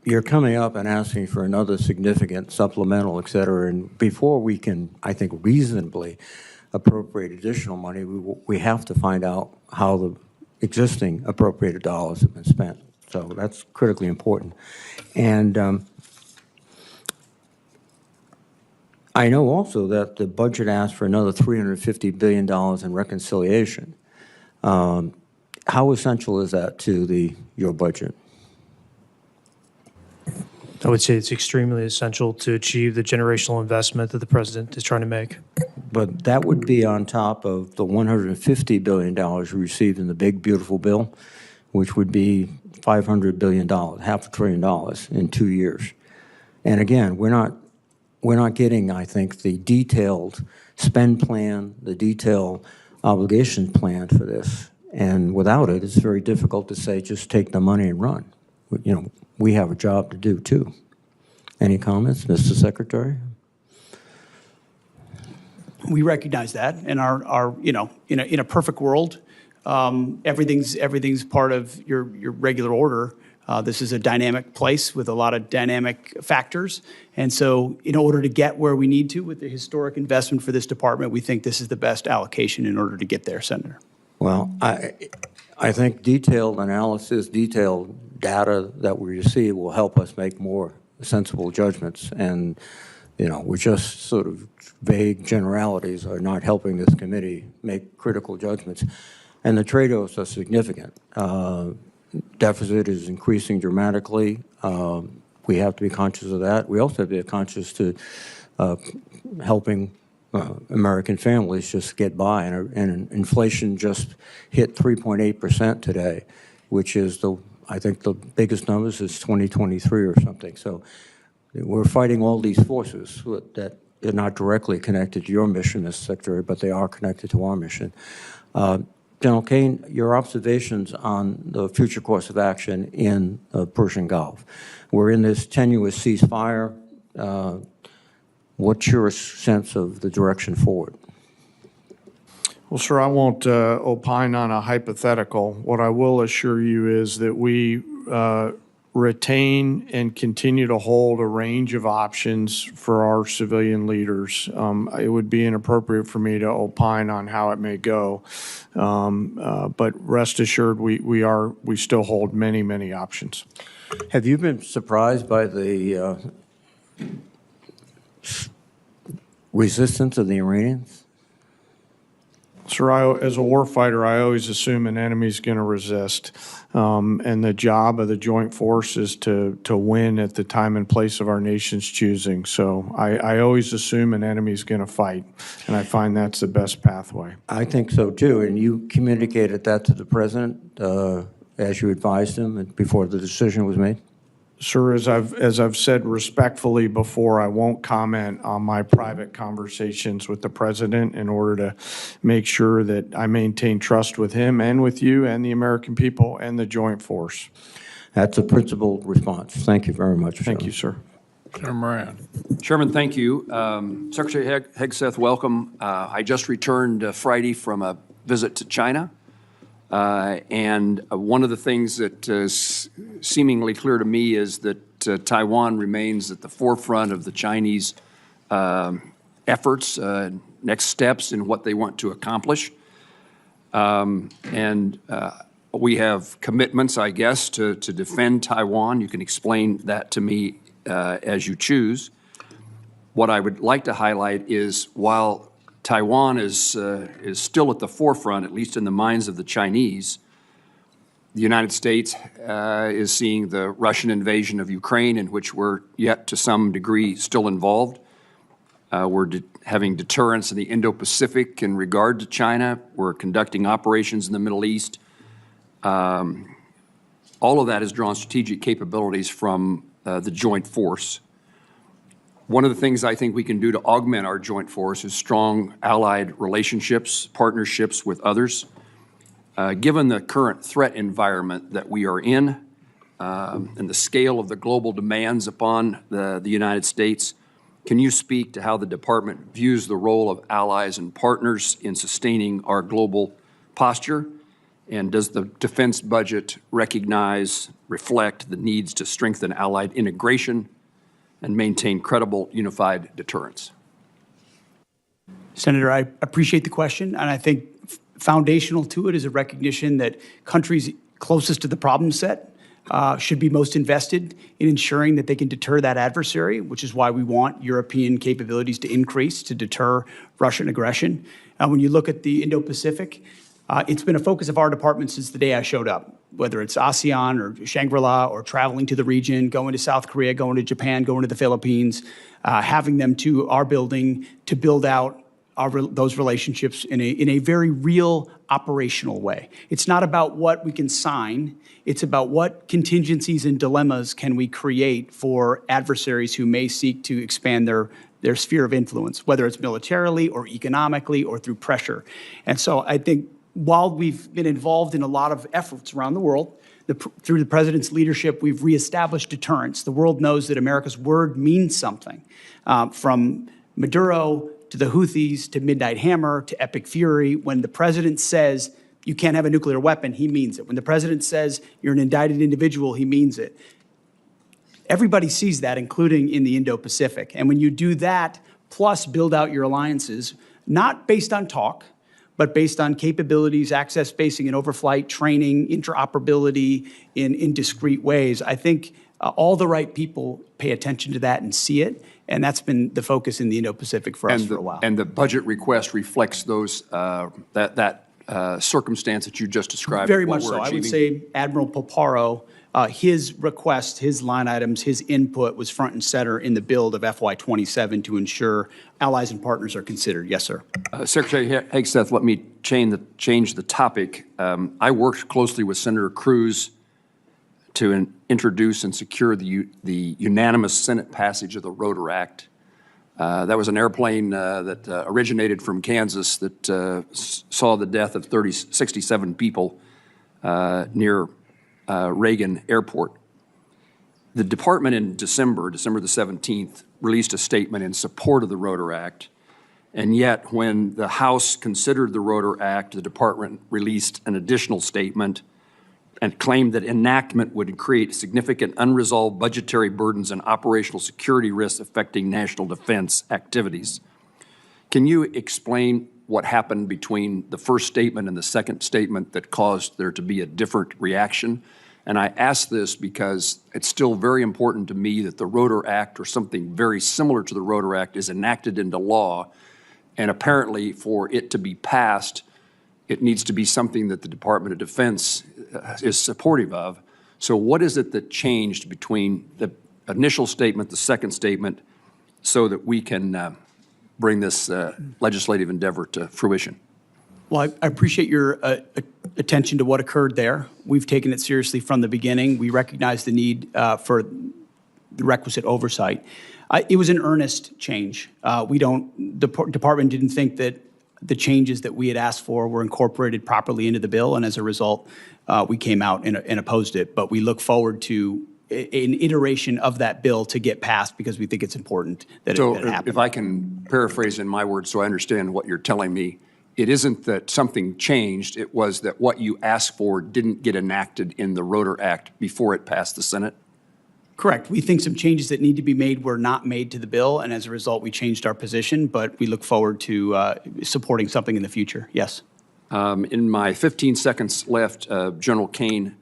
you're coming up and asking for another significant supplemental, et cetera, and before we can, I think, reasonably appropriate additional money, we have to find out how the existing appropriated dollars have been spent. So that's critically important. And I know also that the budget asked for another $350 billion in reconciliation. How essential is that to your budget? I would say it's extremely essential to achieve the generational investment that the president is trying to make. But that would be on top of the $150 billion we received in the big, beautiful bill, which would be $500 billion, half $1 trillion in 2 years. And again, we're not getting, I think, the detailed spend plan, the detailed obligation plan for this. And without it, it's very difficult to say, just take the money and run. You know, we have a job to do too. Any comments, Mr. Secretary? We recognize that, and our you know, in a perfect world, everything's part of your regular order. This is a dynamic place with a lot of dynamic factors, and so in order to get where we need to with the historic investment for this department, we think this is the best allocation in order to get there, Senator. Well, I think detailed analysis, detailed data that we receive will help us make more sensible judgments. And, you know, we're just sort of vague generalities are not helping this committee make critical judgments. And the trade-offs are significant. Deficit is increasing dramatically. We have to be conscious of that. We also have to be conscious to helping American families just get by. And inflation just hit 3.8% today, which is I think the biggest numbers is 2023 or something. So we're fighting all these forces that they're not directly connected to your mission, Mr. Secretary, but they are connected to our mission. General Kane, your observations on the future course of action in the Persian Gulf. We're in this tenuous ceasefire. What's your sense of the direction forward? Well, sir, I won't opine on a hypothetical. What I will assure you is that we retain and continue to hold a range of options for our civilian leaders. It would be inappropriate for me to opine on how it may go, but rest assured, we still hold many, many options. Have you been surprised by the resistance of the Iranians? Sir, as a warfighter, I always assume an enemy's going to resist, and the job of the joint force is to win at the time and place of our nation's choosing. So I always assume an enemy's going to fight, and I find that's the best pathway. I think so too, and you communicated that to the President as you advised him before the decision was made? Sir, as I've said respectfully before, I won't comment on my private conversations with the President in order to make sure that I maintain trust with him and with you and the American people and the joint force. That's a principled response. Thank you very much. Thank you, sir. Senator Moran. Chairman, thank you. Secretary Hegseth, welcome. I just returned Friday from a visit to China. And one of the things that is seemingly clear to me is that Taiwan remains at the forefront of the Chinese efforts, next steps in what they want to accomplish. And we have commitments, I guess, to defend Taiwan. You can explain that to me as you choose. What I would like to highlight is while Taiwan is still at the forefront, at least in the minds of the Chinese, the United States is seeing the Russian invasion of Ukraine, in which we're yet to some degree still involved. We're having deterrence in the Indo-Pacific in regard to China. We're conducting operations in the Middle East. All of that has drawn strategic capabilities from the joint force. One of the things I think we can do to augment our joint force is strong allied relationships, partnerships with others. Given the current threat environment that we are in and the scale of the global demands upon the United States, can you speak to how the Department views the role of allies and partners in sustaining our global posture? And does the defense budget recognize, reflect the needs to strengthen allied integration and maintain credible unified deterrence? Senator, I appreciate the question, and I think foundational to it is a recognition that countries closest to the problem set should be most invested in ensuring that they can deter that adversary, which is why we want European capabilities to increase to deter Russian aggression. When you look at the Indo-Pacific, it's been a focus of our department since the day I showed up, whether it's ASEAN or Shangri-La or traveling to the region, going to South Korea, going to Japan, going to the Philippines, having them to our building to build out those relationships in a very real operational way. It's not about what we can sign. It's about what contingencies and dilemmas can we create for adversaries who may seek to expand their sphere of influence, whether it's militarily or economically or through pressure. And so I think while we've been involved in a lot of efforts around the world, through the President's leadership, we've reestablished deterrence. The world knows that America's word means something, from Maduro to the Houthis to Midnight Hammer to Epic Fury. When the President says you can't have a nuclear weapon, he means it. When the President says you're an indicted individual, he means it. Everybody sees that, including in the Indo-Pacific. And when you do that, plus build out your alliances, not based on talk, but based on capabilities, access, spacing, and overflight, training, interoperability in discrete ways, I think all the right people pay attention to that and see it, and that's been the focus in the Indo-Pacific for us for a while. And the budget request reflects those circumstance that you just described. Very much so. I would say Admiral Poparo, his request, his line items, his input was front and center in the build of FY27 to ensure allies and partners are considered. Yes, sir. Secretary Hegseth, let me change the topic. I worked closely with Senator Cruz to introduce and secure the unanimous Senate passage of the Rotor Act That was an airplane that originated from Kansas that saw the death of 67 people near Reagan Airport. The department in December the 17th, released a statement in support of the Rotor Act. And yet, when the House considered the Rotor Act, the department released an additional statement and claimed that enactment would create significant unresolved budgetary burdens and operational security risks affecting national defense activities. Can you explain what happened between the first statement and the second statement that caused there to be a different reaction? And I ask this because it's still very important to me that the Rotor Act or something very similar to the Rotor Act is enacted into law. And apparently for it to be passed, it needs to be something that the Department of Defense is supportive of. So what is it that changed between the initial statement, the second statement, so that we can bring this legislative endeavor to fruition? Well, I appreciate your attention to what occurred there. We've taken it seriously from the beginning. We recognize the need for the requisite oversight. It was an earnest change. The department didn't think that the changes that we had asked for were incorporated properly into the bill, and as a result, we came out and opposed it. But we look forward to an iteration of that bill to get passed because we think it's important that it happen. So if I can paraphrase in my words so I understand what you're telling me, it isn't that something changed, it was that what you asked for didn't get enacted in the Rotor Act before it passed the Senate? Correct. We think some changes that need to be made were not made to the bill, and as a result, we changed our position, but we look forward to supporting something in the future. Yes. In my 15 seconds left, General Kane,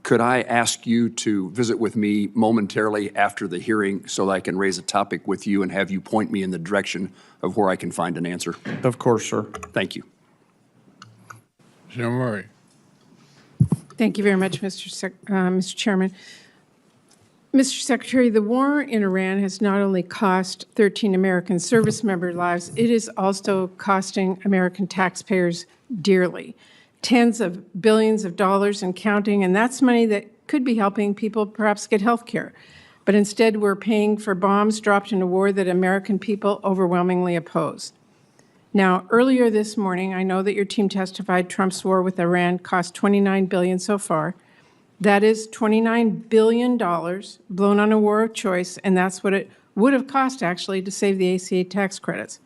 could I ask you to visit with me momentarily after the hearing so that I can raise a topic with you and have you point me in the direction of where I can find an answer? Of course, sir. Thank you. Senator Murray. Thank you very much, Mr. Chairman. Mr. Secretary, the war in Iran has not only cost 13 American service member lives, it is also costing American taxpayers dearly. Tens of billions of dollars and counting, and that's money that could be helping people perhaps get health care. But instead, we're paying for bombs dropped in a war that American people overwhelmingly oppose. Now, earlier this morning, I know that your team testified Trump's war with Iran cost $29 billion so far. That is $29 billion blown on a war of choice, and that's what it would have cost, actually, to save the ACA tax credits.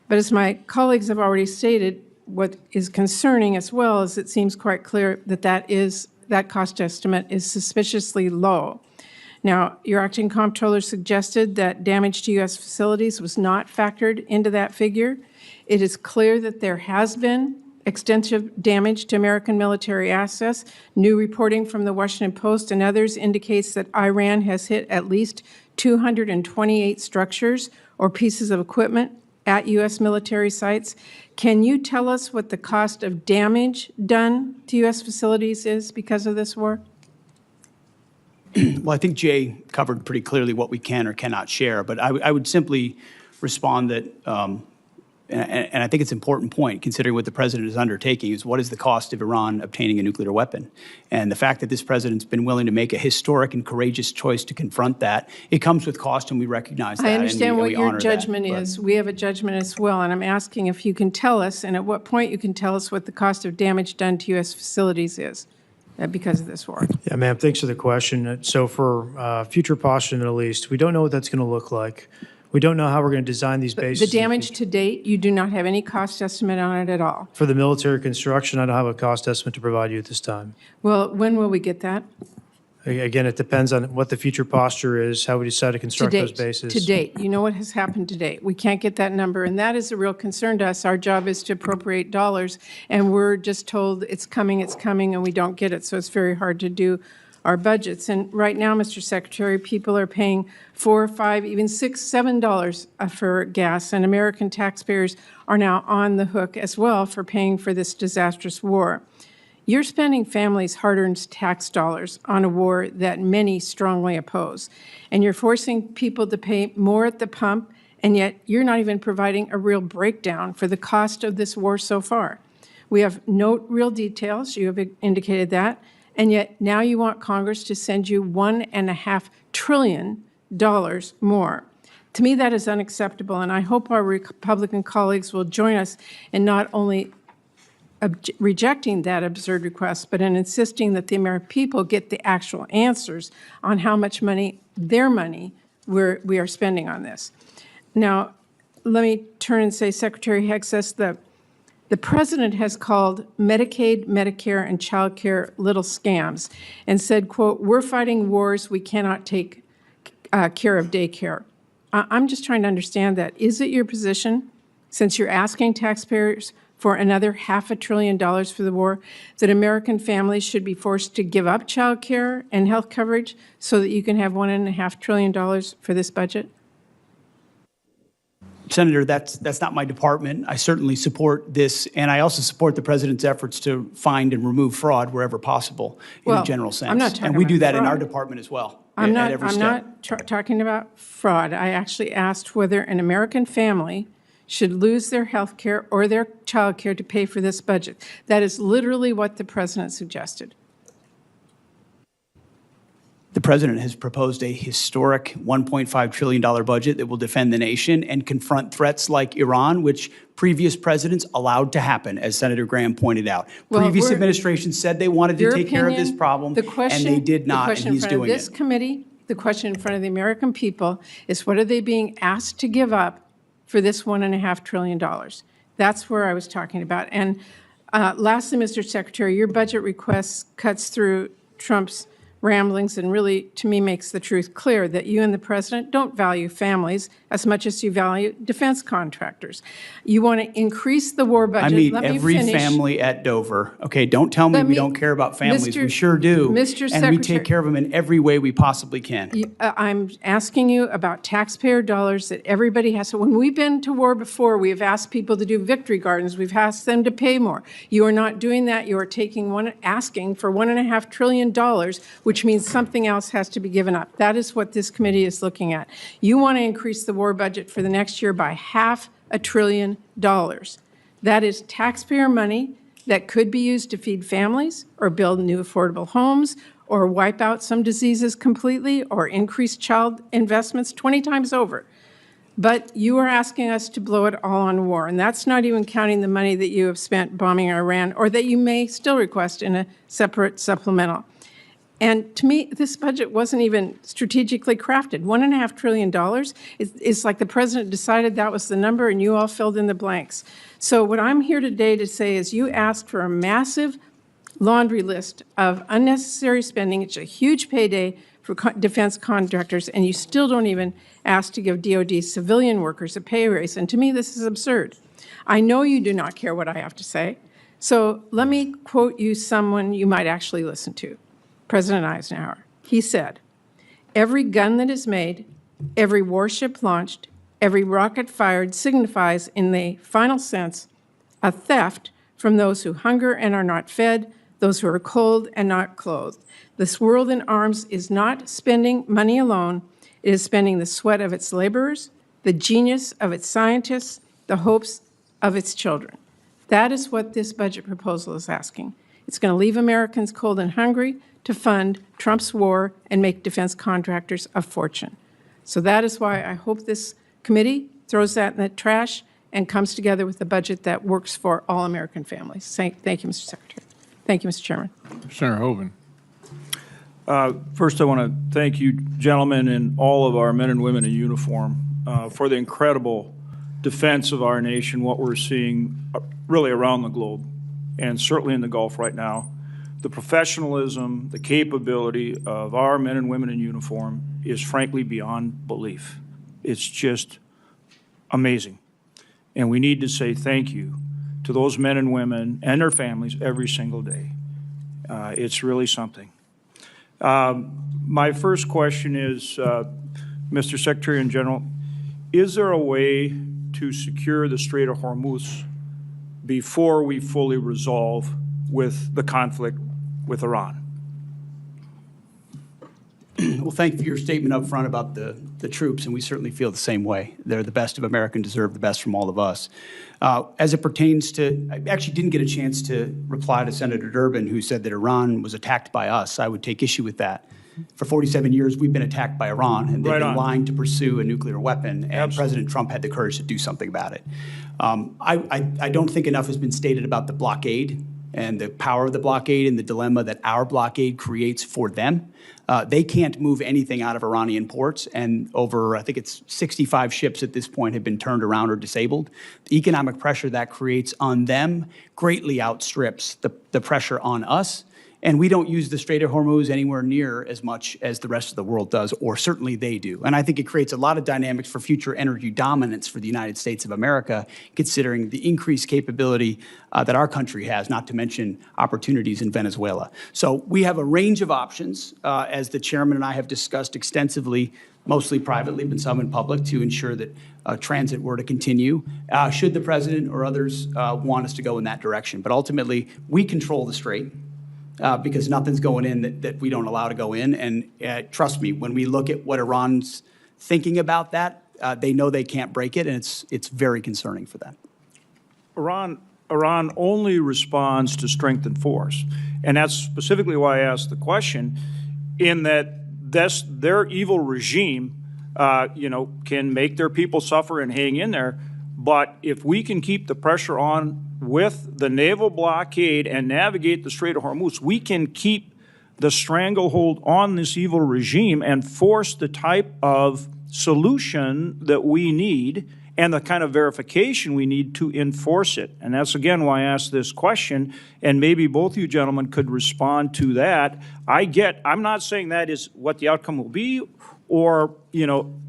But as my colleagues have already stated, what is concerning as well is it seems quite clear that that cost estimate is suspiciously low. Now, your acting comptroller suggested that damage to U.S. facilities was not factored into that figure. It is clear that there has been extensive damage to American military assets. New reporting from the Washington Post and others indicates that Iran has hit at least 228 structures or pieces of equipment at U.S. military sites. Can you tell us what the cost of damage done to U.S. facilities is because of this war? Well, I think Jay covered pretty clearly what we can or cannot share, but I would simply respond that, and I think it's an important point, considering what the president is undertaking, is what is the cost of Iran obtaining a nuclear weapon? And the fact that this president's been willing to make a historic and courageous choice to confront that, it comes with cost, and we recognize that. I understand what your honor judgment that, is. We have a judgment as well, and I'm asking if you can tell us, and at what point you can tell us what the cost of damage done to U.S. facilities is because of this war. Yeah, ma'am, thanks for the question. So for future posture in the Middle East, we don't know what that's going to look like. We don't know how we're going to design these bases. The damage to date, you do not have any cost estimate on it at all. For the military construction, I don't have a cost estimate to provide you at this time. Well, when will we get that? Again, it depends on what the future posture is, how we decide to construct those bases. To date, you know what has happened to date. We can't get that number, and that is a real concern to us. Our job is to appropriate dollars, and we're just told it's coming, and we don't get it, so it's very hard to do our budgets. And right now, Mr. Secretary, people are paying $4, $5, even $6, $7 for gas, and American taxpayers are now on the hook as well for paying for this disastrous war. You're spending families' hard-earned tax dollars on a war that many strongly oppose, and you're forcing people to pay more at the pump, and yet you're not even providing a real breakdown for the cost of this war so far. We have no real details, you have indicated that, and yet now you want Congress to send you $1.5 trillion more. To me, that is unacceptable, and I hope our Republican colleagues will join us in not only rejecting that absurd request, but in insisting that the American people get the actual answers on how much money, their money, we are spending on this. Now, let me turn and say, Secretary Hegseth, the President has called Medicaid, Medicare, and child care little scams and said, quote, "We're fighting wars, we cannot take care of daycare." I'm just trying to understand that. Is it your position, since you're asking taxpayers for another $500 billion for the war, that American families should be forced to give up child care and health coverage so that you can have $1.5 trillion for this budget? Senator, that's not my department. I certainly support this, and I also support the President's efforts to find and remove fraud wherever possible in a general sense. I'm not talking and we do about that in our fraud. department as well. I'm at every step. not talking about fraud. I actually asked whether an American family should lose their health care or their child care to pay for this budget. That is literally what the President suggested. The President has proposed a historic $1.5 trillion budget that will defend the nation and confront threats like Iran, which previous presidents allowed to happen, as Senator Graham pointed out. Well, previous administrations said they wanted to take care of this opinion, problem, and they did not, and he's doing this it. committee, the question in front of the American people is, what are they being asked to give up for this $1.5 trillion? That's where I was talking about. And lastly, Mr. Secretary, your budget request cuts through Trump's ramblings and really, to me, makes the truth clear that you and the President don't value families as much as you value defense contractors. You want to increase the war budget. I meet Let me every finish. family at Dover. Okay, don't tell me we don't care about families. We sure do. Mr. And Secretary, we take care of them in every way we possibly can. I'm asking you about taxpayer dollars that everybody has. So when we've been to war before, we have asked people to do victory gardens. We've asked them to pay more. You are not doing that. You are asking for $1.5 trillion, which means something else has to be given up. That is what this committee is looking at. You want to increase the war budget for the next year by $500 billion. That is taxpayer money that could be used to feed families or build new affordable homes or wipe out some diseases completely or increase child investments 20 times over. But you are asking us to blow it all on war, and that's not even counting the money that you have spent bombing Iran or that you may still request in a separate supplemental. And to me, this budget wasn't even strategically crafted. $1.5 trillion is like the President decided that was the number and you all filled in the blanks. So what I'm here today to say is you asked for a massive laundry list of unnecessary spending. It's a huge payday for defense contractors, and you still don't even ask to give DOD civilian workers a pay raise. And to me, this is absurd. I know you do not care what I have to say. So let me quote you someone you might actually listen to. President Eisenhower. He said, "Every gun that is made, every warship launched, every rocket fired signifies in the final sense a theft from those who hunger and are not fed, those who are cold and not clothed. This world in arms is not spending money alone. It is spending the sweat of its laborers, the genius of its scientists, the hopes of its children." That is what this budget proposal is asking. It's going to leave Americans cold and hungry to fund Trump's war and make defense contractors a fortune. So that is why I hope this committee throws that in the trash and comes together with a budget that works for all American families. Thank you, Mr. Secretary. Thank you, Mr. Chairman. Senator Hoeven. First, I want to thank you, gentlemen, and all of our men and women in uniform for the incredible defense of our nation, what we're seeing really around the globe, and certainly in the Gulf right now. The professionalism, the capability of our men and women in uniform is frankly beyond belief. It's just amazing. And we need to say thank you to those men and women and their families every single day. It's really something. My first question is, Mr. Secretary in General, is there a way to secure the Strait of Hormuz before we fully resolve with the conflict with Iran? Well, thank you for your statement up front about the troops, and we certainly feel the same way. They're the best of America and deserve the best from all of us. As it pertains to, I actually didn't get a chance to reply to Senator Durbin, who said that Iran was attacked by us. I would take issue with that. For 47 years, we've been attacked by Iran, and they've Right been on. lying to pursue a nuclear weapon, and Absolutely. President Trump had the courage to do something about it. I don't think enough has been stated about the blockade and the power of the blockade and the dilemma that our blockade creates for them. They can't move anything out of Iranian ports, and over, I think it's 65 ships at this point have been turned around or disabled. The economic pressure that creates on them greatly outstrips the pressure on us. And we don't use the Strait of Hormuz anywhere near as much as the rest of the world does, or certainly they do. And I think it creates a lot of dynamics for future energy dominance for the United States of America, considering the increased capability that our country has, not to mention opportunities in Venezuela. So we have a range of options, as the chairman and I have discussed extensively, mostly privately, but some in public, to ensure that transit were to continue, should the president or others want us to go in that direction. But ultimately, we control the strait. Because nothing's going in that we don't allow to go in. And trust me, when we look at what Iran's thinking about that, they know they can't break it, and it's very concerning for them. Iran only responds to strength and force. And that's specifically why I asked the question, in that their evil regime, can make their people suffer and hang in there. But if we can keep the pressure on with the naval blockade and navigate the Strait of Hormuz, we can keep the stranglehold on this evil regime and force the type of solution that we need and the kind of verification we need to enforce it. And that's, again, why I asked this question, and maybe both you gentlemen could respond to that. I'm not saying that is what the outcome will be, or,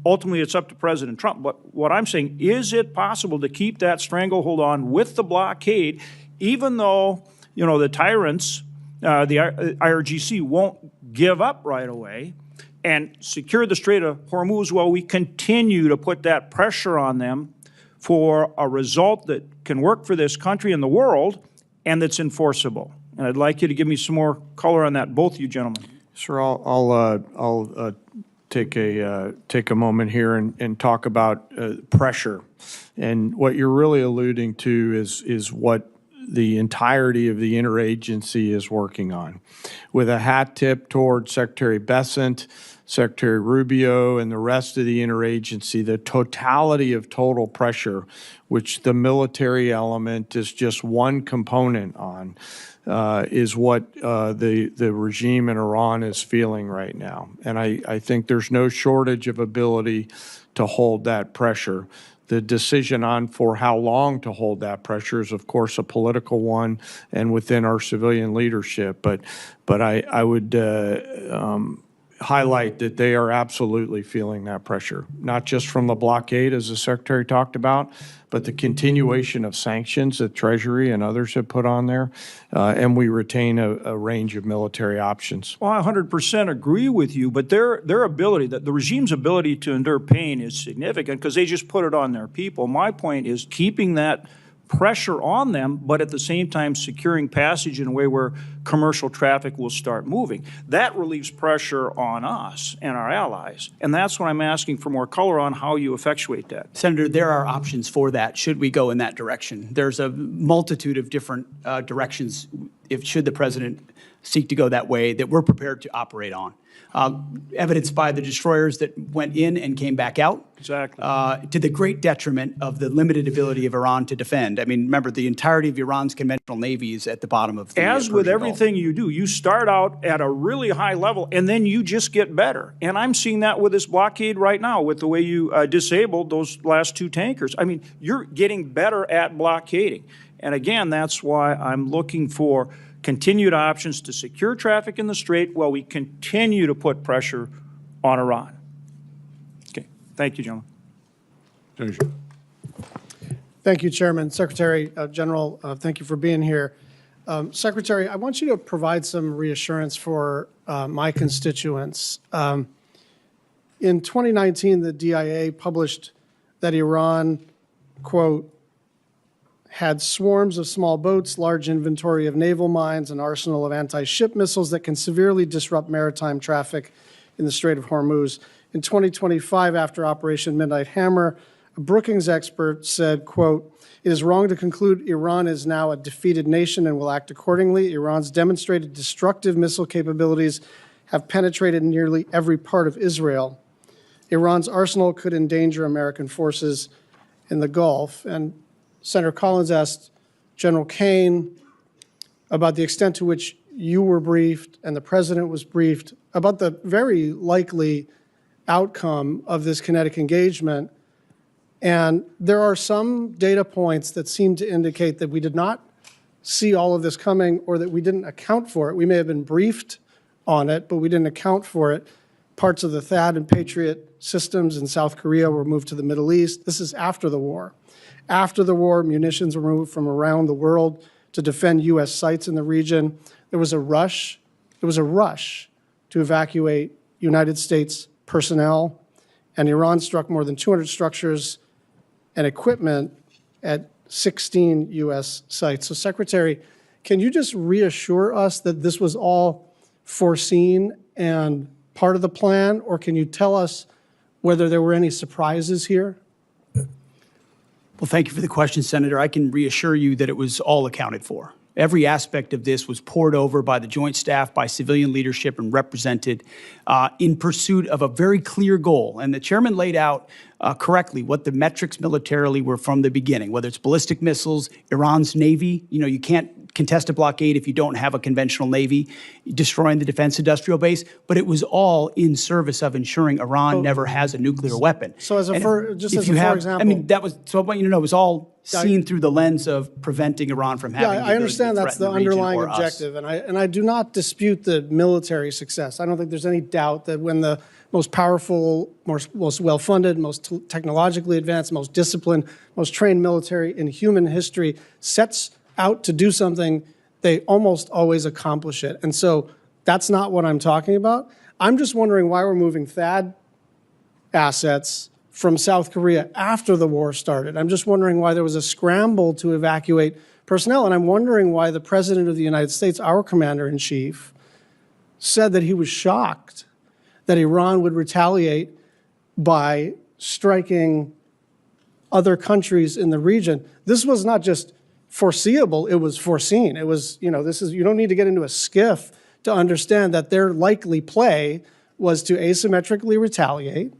ultimately it's up to President Trump. But what I'm saying, is it possible to keep that stranglehold on with the blockade, even though, the tyrants, the IRGC won't give up right away, and secure the Strait of Hormuz while we continue to put that pressure on them for a result that can work for this country and the world and that's enforceable? And I'd like you to give me some more color on that, both you gentlemen. Sir, I'll take a moment here and talk about pressure. And what you're really alluding to is what the entirety of the interagency is working on, with a hat tip toward Secretary Bessent, Secretary Rubio, and the rest of the interagency. The totality of total pressure, which the military element is just one component on, is what the regime in Iran is feeling right now. And I think there's no shortage of ability to hold that pressure. The decision on for how long to hold that pressure is, of course, a political one and within our civilian leadership. But I would highlight that they are absolutely feeling that pressure, not just from the blockade, as the Secretary talked about, but the continuation of sanctions that Treasury and others have put on there, and we retain a range of military options. Well, I 100% agree with you, but their ability, the regime's ability to endure pain is significant because they just put it on their people. My point is keeping that pressure on them, but at the same time securing passage in a way where commercial traffic will start moving. That relieves pressure on us and our allies, and that's what I'm asking for more color on how you effectuate that. Senator, there are options for that should we go in that direction. There's a multitude of different directions should the president seek to go that way that we're prepared to operate on. Evidenced by the destroyers that went in and came back out. Exactly. To the great detriment of the limited ability of Iran to defend. I mean, remember, the entirety of Iran's conventional navy is at the bottom of the As with Persian everything you do, you start out at a really high level, and then you just get better. And I'm seeing that with this blockade right now, with the way you disabled those last two tankers. I mean, you're getting better at blockading. And again, that's why I'm looking for continued options to secure traffic in the Strait while we continue to put pressure on Iran. Okay. Thank you, gentlemen. Thank you. Thank you, Chairman. Secretary General, thank you for being here. Secretary, I want you to provide some reassurance for my constituents. In 2019, the DIA published that Iran, quote, had swarms of small boats, large inventory of naval mines, an arsenal of anti-ship missiles that can severely disrupt maritime traffic in the Strait of Hormuz. In 2025, after Operation Midnight Hammer, a Brookings expert said, quote, "It is wrong to conclude Iran is now a defeated nation and will act accordingly. Iran's demonstrated destructive missile capabilities have penetrated nearly every part of Israel. Iran's arsenal could endanger American forces in the Gulf. And Senator Collins asked General Kane about the extent to which you were briefed and the president was briefed about the very likely outcome of this kinetic engagement. And there are some data points that seem to indicate that we did not see all of this coming or that we didn't account for it. We may have been briefed on it, but we didn't account for it. Parts of the THAAD and Patriot systems in South Korea were moved to the Middle East. This is after the war. After the war, munitions were moved from around the world to defend U.S. sites in the region. There was a rush. There was a rush to evacuate United States personnel, and Iran struck more than 200 structures and equipment at 16 U.S. sites. So, Secretary, can you just reassure us that this was all foreseen and part of the plan, or can you tell us whether there were any surprises here? Well, thank you for the question, Senator. I can reassure you that it was all accounted for. Every aspect of this was poured over by the Joint Staff, by civilian leadership, and represented in pursuit of a very clear goal. And the chairman laid out correctly what the metrics militarily were from the beginning, whether it's ballistic missiles, Iran's Navy. You know, you can't contest a blockade if you don't have a conventional Navy, destroying the defense industrial base. But it was all in service of ensuring Iran never has a nuclear weapon. So as a for example. I mean, that was, so I want you to know, it was all seen through the lens of preventing Iran from having I understand that's the underlying objective, and I do not dispute the military success. I don't think there's any doubt that when the most powerful, most well-funded, most technologically advanced, most disciplined, most trained military in human history sets out to do something, they almost always accomplish it. And so that's not what I'm talking about. I'm just wondering why we're moving THAAD assets from South Korea after the war started. I'm just wondering why there was a scramble to evacuate personnel, and I'm wondering why the President of the United States, our Commander-in-Chief, said that he was shocked that Iran would retaliate by striking other countries in the region. This was not just foreseeable, it was foreseen. It was, you know, you don't need to get into a skiff to understand that their likely play was to asymmetrically retaliate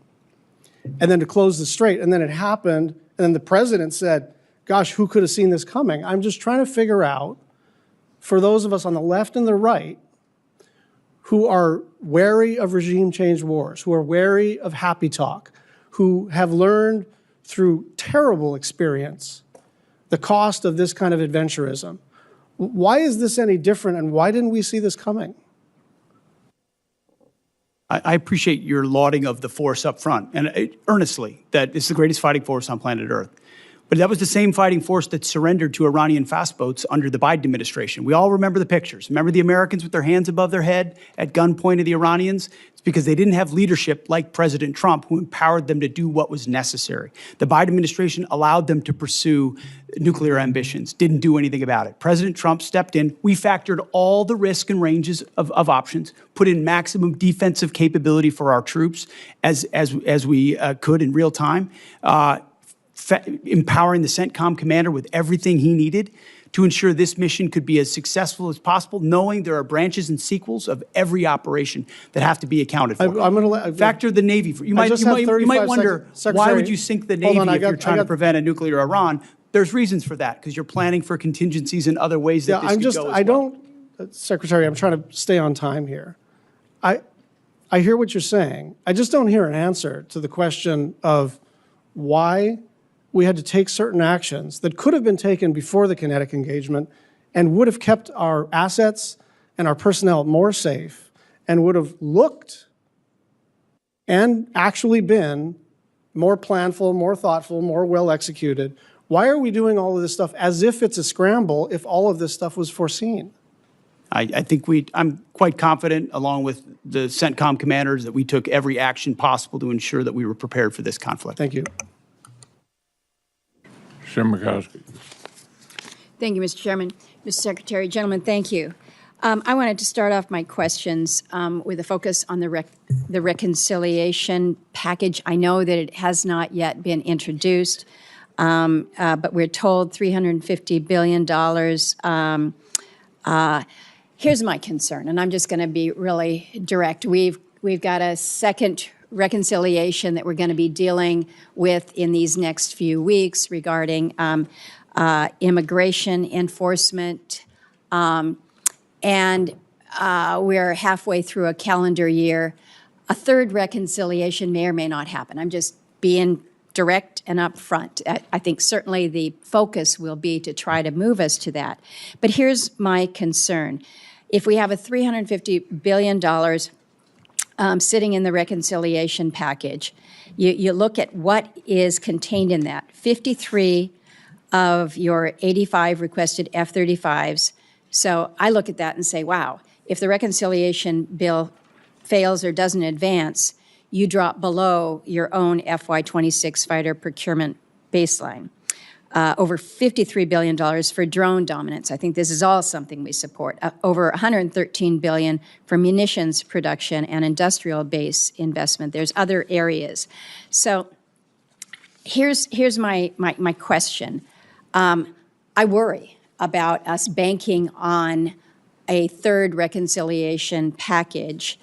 and then to close the strait. And then it happened, and then the president said, gosh, who could have seen this coming? I'm just trying to figure out, for those of us on the left and the right who are wary of regime change wars, who are wary of happy talk, who have learned through terrible experience the cost of this kind of adventurism. Why is this any different, and why didn't we see this coming? I appreciate your lauding of the force up front, and earnestly, that it's the greatest fighting force on planet Earth. But that was the same fighting force that surrendered to Iranian fast boats under the Biden administration. We all remember the pictures. Remember the Americans with their hands above their head at gunpoint of the Iranians? It's because they didn't have leadership like President Trump, who empowered them to do what was necessary. The Biden administration allowed them to pursue nuclear ambitions, didn't do anything about it. President Trump stepped in. We factored all the risk and ranges of options, put in maximum defensive capability for our troops as we could in real time. Empowering the CENTCOM commander with everything he needed to ensure this mission could be as successful as possible, knowing there are branches and sequels of every operation that have to be accounted for. I'm going to factor the Navy. You might wonder, why would you sink the Navy if you're trying to prevent a nuclear Iran? There's reasons for that, because you're planning for contingencies in other ways that this could go as well. Secretary, I'm trying to stay on time here. I hear what you're saying. I just don't hear an answer to the question of why we had to take certain actions that could have been taken before the kinetic engagement and would have kept our assets and our personnel more safe and would have looked and actually been more planful, more thoughtful, more well executed. Why are we doing all of this stuff as if it's a scramble if all of this stuff was foreseen? I think I'm quite confident, along with the CENTCOM commanders, that we took every action possible to ensure that we were prepared for this conflict. Thank you. Thank you, Mr. Chairman. Mr. Secretary, gentlemen, thank you. I wanted to start off my questions with a focus on the reconciliation package. I know that it has not yet been introduced, but we're told $350 billion. Here's my concern, and I'm just going to be really direct. We've got a second reconciliation that we're going to be dealing with in these next few weeks regarding immigration enforcement, and we're halfway through a calendar year. A third reconciliation may or may not happen. I'm just being direct and upfront. I think certainly the focus will be to try to move us to that. But here's my concern. If we have a $350 billion sitting in the reconciliation package, you look at what is contained in that. 53 of your 85 requested F-35s. So I look at that and say, wow, if the reconciliation bill fails or doesn't advance, you drop below your own FY26 fighter procurement baseline. Over $53 billion for drone dominance. I think this is all something we support. Over $113 billion for munitions production and industrial base investment. There's other areas. So here's my question. I worry about us banking on a third reconciliation package.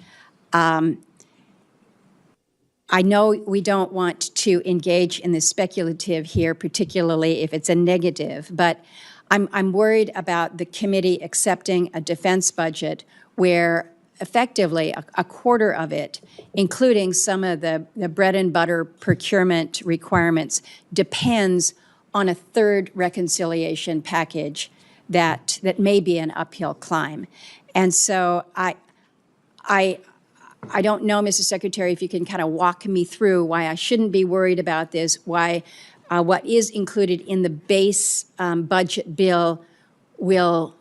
I know we don't want to engage in the speculative here, particularly if it's a negative, but I'm worried about the committee accepting a defense budget where effectively a quarter of it, including some of the bread and butter procurement requirements, depends on a third reconciliation package that may be an uphill climb. And so I don't know, Mr. Secretary, if you can kind of walk me through why I shouldn't be worried about this, why what is included in the base budget bill will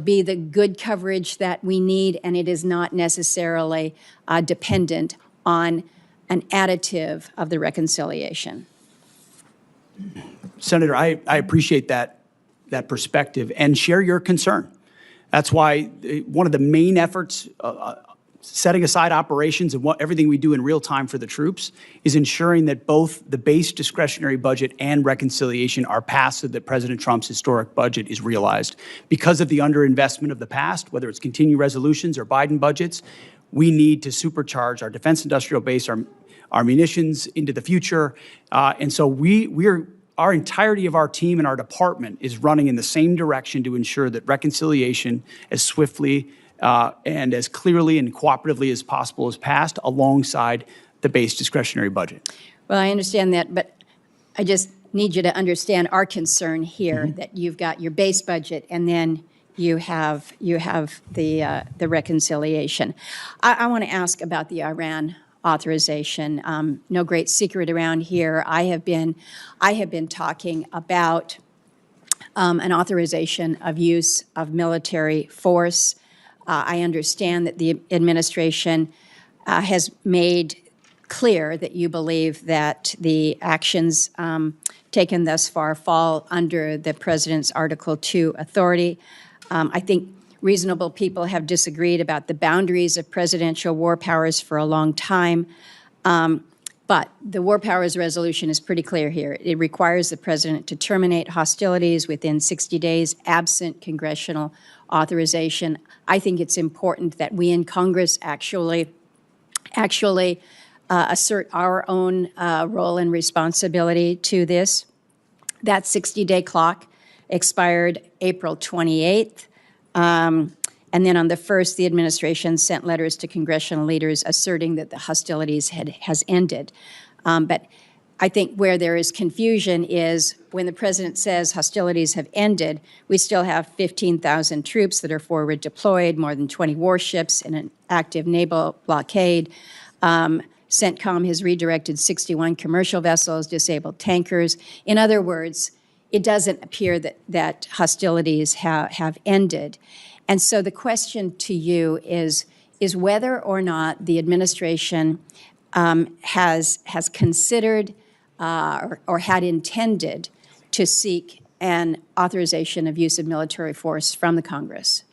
be the good coverage that we need, and it is not necessarily dependent on an additive of the reconciliation. Senator, I appreciate that perspective and share your concern. That's why one of the main efforts, setting aside operations and everything we do in real time for the troops, is ensuring that both the base discretionary budget and reconciliation are passed so that President Trump's historic budget is realized. Because of the underinvestment of the past, whether it's continuing resolutions or Biden budgets, we need to supercharge our defense industrial base, our munitions into the future. And so our entirety of our team and our department is running in the same direction to ensure that reconciliation as swiftly and as clearly and cooperatively as possible is passed alongside the base discretionary budget. Well, I understand that, but I just need you to understand our concern here, that you've got your base budget and then you have the reconciliation. I want to ask about the Iran authorization. No great secret around here. I have been talking about an authorization of use of military force. I understand that the administration has made clear that you believe that the actions taken thus far fall under the President's Article 2 authority. I think reasonable people have disagreed about the boundaries of presidential war powers for a long time. But the War Powers Resolution is pretty clear here. It requires the President to terminate hostilities within 60 days, absent congressional authorization. I think it's important that we in Congress actually assert our own role and responsibility to this. That 60-day clock expired April 28th. And then on the 1st, the administration sent letters to congressional leaders asserting that the hostilities has ended. But I think where there is confusion is when the President says hostilities have ended, we still have 15,000 troops that are forward deployed, more than 20 warships in an active naval blockade. CENTCOM has redirected 61 commercial vessels, disabled tankers. In other words, it doesn't appear that hostilities have ended. And so the question to you is whether or not the administration has considered or had intended to seek an authorization of use of military force from the Congress.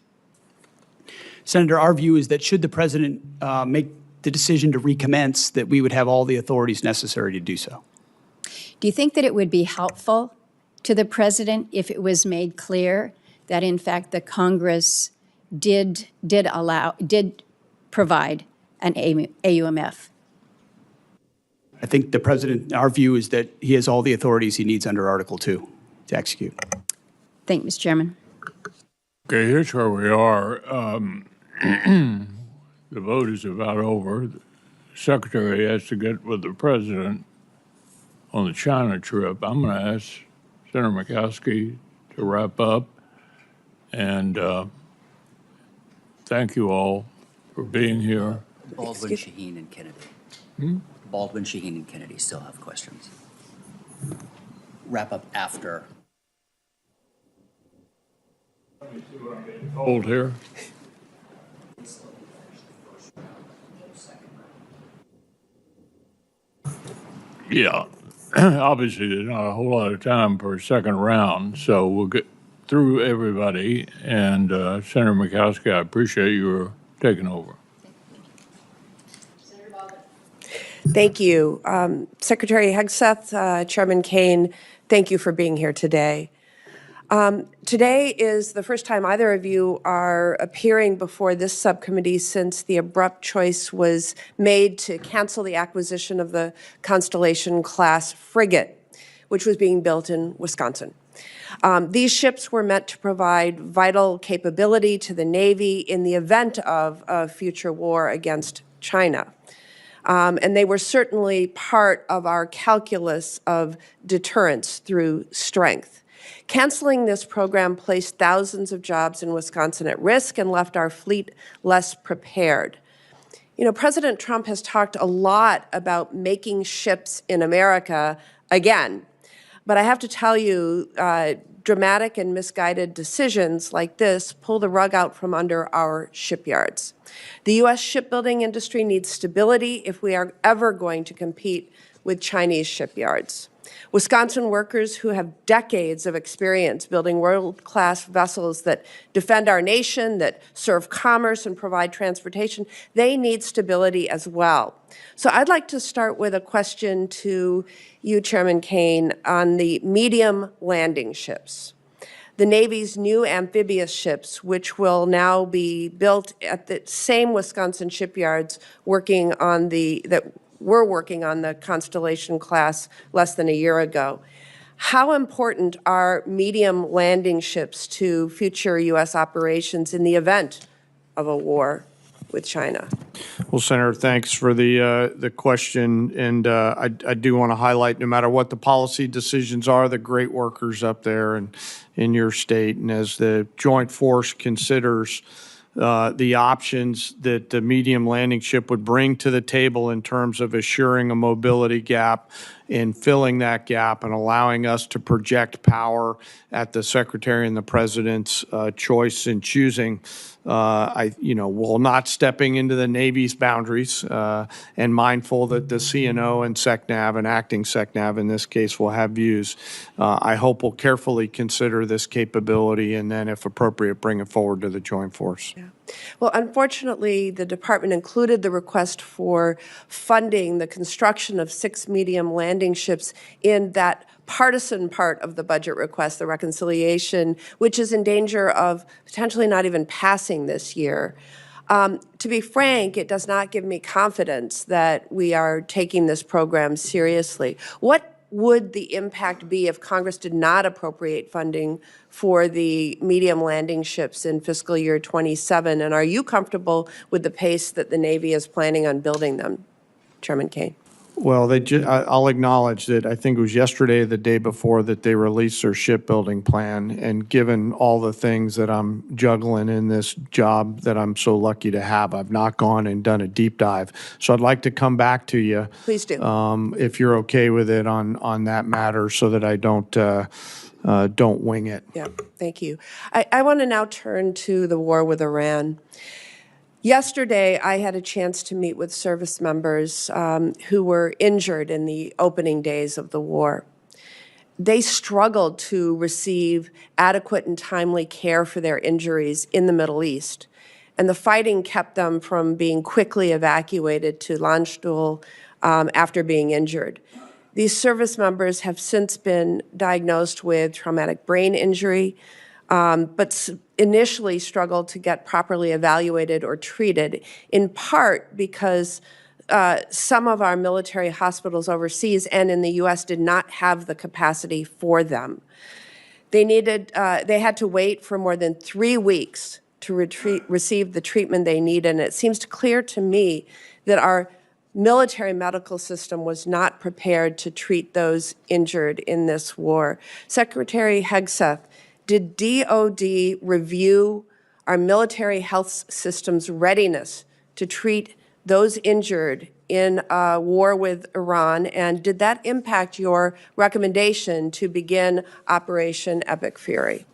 Senator, our view is that should the President make the decision to recommence, that we would have all the authorities necessary to do so. Do you think that it would be helpful to the President if it was made clear that, in fact, the Congress did provide an AUMF? I think the president, our view is that he has all the authorities he needs under Article 2 to execute. Thank you, Mr. Chairman. Okay, here's where we are. The vote is about over. The secretary has to get with the president on the China trip. I'm going to ask Senator Murkowski to wrap up. And thank you all for being here. Baldwin, Shaheen, and Kennedy. Baldwin, Shaheen, and Kennedy still have questions. Wrap up after. Hold here. Yeah, obviously there's not a whole lot of time for a second round, so we'll get through everybody. And Senator Murkowski, I appreciate your taking over. Thank you. Secretary Hegseth, Chairman Kane, thank you for being here today. Today is the first time either of you are appearing before this subcommittee since the abrupt choice was made to cancel the acquisition of the Constellation-class frigate, which was being built in Wisconsin. These ships were meant to provide vital capability to the Navy in the event of a future war against China. And they were certainly part of our calculus of deterrence through strength. Canceling this program placed thousands of jobs in Wisconsin at risk and left our fleet less prepared. You know, President Trump has talked a lot about making ships in America again. But I have to tell you, dramatic and misguided decisions like this pull the rug out from under our shipyards. The U.S. shipbuilding industry needs stability if we are ever going to compete with Chinese shipyards. Wisconsin workers who have decades of experience building world-class vessels that defend our nation, that serve commerce and provide transportation, they need stability as well. So I'd like to start with a question to you, Chairman Kane, on the medium landing ships. The Navy's new amphibious ships, which will now be built at the same Wisconsin shipyards working on we're working on the Constellation class less than a year ago. How important are medium landing ships to future U.S. operations in the event of a war with China? Well, Senator, thanks for the question. And I do want to highlight, no matter what the policy decisions are, the great workers up there and in your state. And as the Joint Force considers the options that the medium landing ship would bring to the table in terms of assuring a mobility gap and filling that gap and allowing us to project power at the Secretary and the President's choice in choosing, while not stepping into the Navy's boundaries and mindful that the CNO and SECNAV and acting SECNAV in this case will have views. I hope we'll carefully consider this capability and then, if appropriate, bring it forward to the Joint Force. Yeah. Well, unfortunately, the department included the request for funding the construction of 6 medium landing ships in that partisan part of the budget request, the reconciliation, which is in danger of potentially not even passing this year. To be frank, it does not give me confidence that we are taking this program seriously. What would the impact be if Congress did not appropriate funding for the medium landing ships in fiscal year 27? And are you comfortable with the pace that the Navy is planning on building them, Chairman Kane? Well, I'll acknowledge that I think it was yesterday or the day before that they released their shipbuilding plan. And given all the things that I'm juggling in this job that I'm so lucky to have, I've not gone and done a deep dive. So I'd like to come back to you. Please do. If you're okay with it on that matter so that I don't wing it. Yeah, thank you. I want to now turn to the war with Iran. Yesterday, I had a chance to meet with service members who were injured in the opening days of the war. They struggled to receive adequate and timely care for their injuries in the Middle East, and the fighting kept them from being quickly evacuated to Landstuhl after being injured. These service members have since been diagnosed with traumatic brain injury, but initially struggled to get properly evaluated or treated, in part because some of our military hospitals overseas and in the U.S. did not have the capacity for them. They had to wait for more than 3 weeks to receive the treatment they needed, and it seems clear to me that our military medical system was not prepared to treat those injured in this war. Secretary Hegseth, did DOD review our military health system's readiness to treat those injured in war with Iran, and did that impact your recommendation to begin Operation Epic Fury?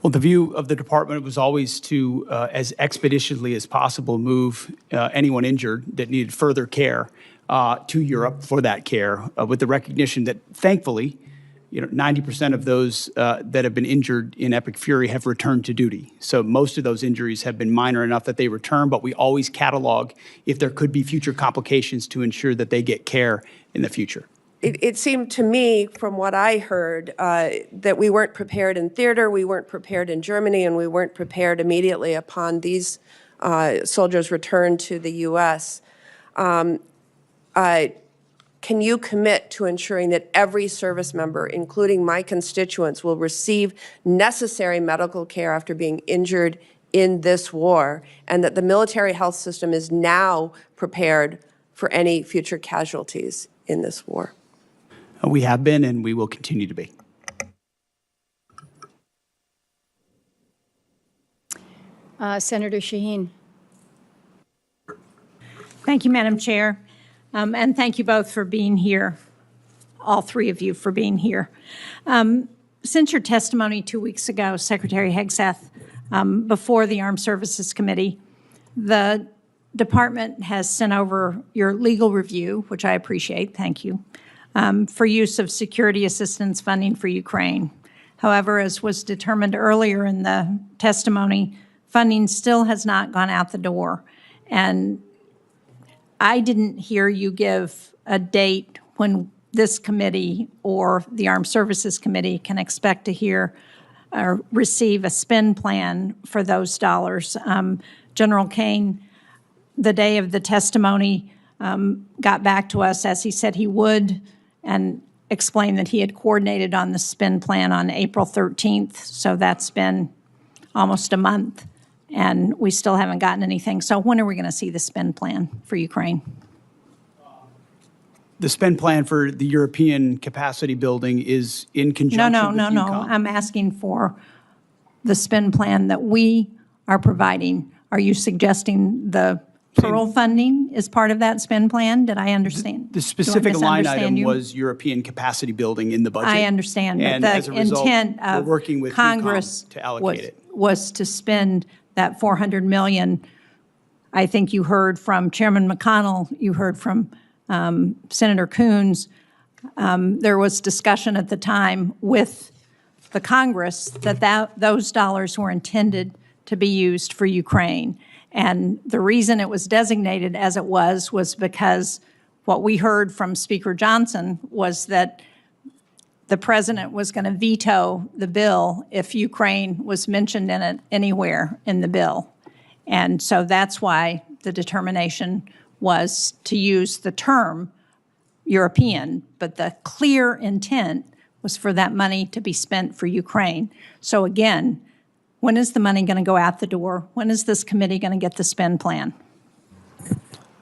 Well, the view of the department was always to, as expeditiously as possible, move anyone injured that needed further care to Europe for that care, with the recognition that, thankfully, 90% of those that have been injured in Epic Fury have returned to duty. So most of those injuries have been minor enough that they return, but we always catalog if there could be future complications to ensure that they get care in the future. It seemed to me, from what I heard, that we weren't prepared in theater, we weren't prepared in Germany, and we weren't prepared immediately upon these soldiers' return to the U.S. Can you commit to ensuring that every service member, including my constituents, will receive necessary medical care after being injured in this war, and that the military health system is now prepared for any future casualties in this war? We have been, and we will continue to be. Senator Shaheen. Thank you, Madam Chair. And thank you both for being here, all three of you for being here. Since your testimony 2 weeks ago, Secretary Hegseth, before the Armed Services Committee, the department has sent over your legal review, which I appreciate, thank you, for use of security assistance funding for Ukraine. However, as was determined earlier in the testimony, funding still has not gone out the door. And I didn't hear you give a date when this committee or the Armed Services Committee can expect to hear or receive a spend plan for those dollars. General Kane, the day of the testimony, got back to us as he said he would and explained that he had coordinated on the spend plan on April 13th. So that's been almost a month, and we still haven't gotten anything. So when are we going to see the spend plan for Ukraine? The spend plan for the European capacity building is in conjunction with No. UCOM. I'm asking for the spend plan that we are providing. Are you suggesting the Pearl funding is part of that spend plan? Did I understand? The specific Do I line misunderstand item you? was European capacity building in the budget. I understand, but And as a the result, intent we're of working with Congress UCOM to allocate it. was to spend that $400 million. I think you heard from Chairman McConnell, you heard from Senator Coons. There was discussion at the time with the Congress that those dollars were intended to be used for Ukraine. And the reason it was designated as it was because what we heard from Speaker Johnson was that the president was going to veto the bill if Ukraine was mentioned in it anywhere in the bill. And so that's why the determination was to use the term European, but the clear intent was for that money to be spent for Ukraine. So again, when is the money going to go out the door? When is this committee going to get the spend plan?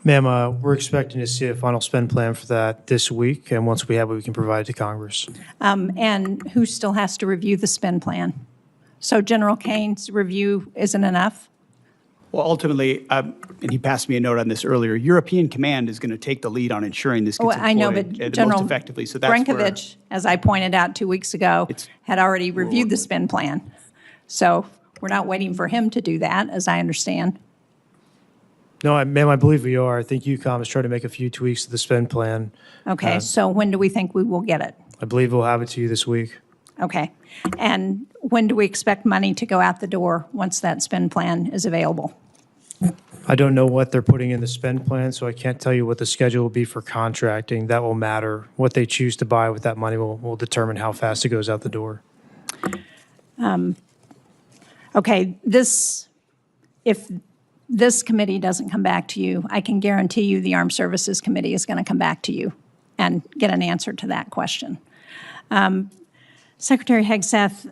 Ma'am, we're expecting to see a final spend plan for that this week, and once we have it, we can provide it to Congress. And who still has to review the spend plan? So General Kane's review isn't enough? Well, ultimately, and he passed me a note on this earlier, European Command is going to take the lead on ensuring this gets I know, but deployed General most effectively. So that's where Brinkovich, as I pointed out 2 weeks ago, had already reviewed the spend plan. So we're not waiting for him to do that, as I understand. No, ma'am, I believe we are. I think UCOM is trying to make a few tweaks to the spend plan. Okay, so when do we think we will get it? I believe we'll have it to you this week. Okay. And when do we expect money to go out the door once that spend plan is available? I don't know what they're putting in the spend plan, so I can't tell you what the schedule will be for contracting. That will matter. What they choose to buy with that money will determine how fast it goes out the door. Okay, if this committee doesn't come back to you, I can guarantee you the Armed Services Committee is going to come back to you and get an answer to that question. Secretary Hegseth,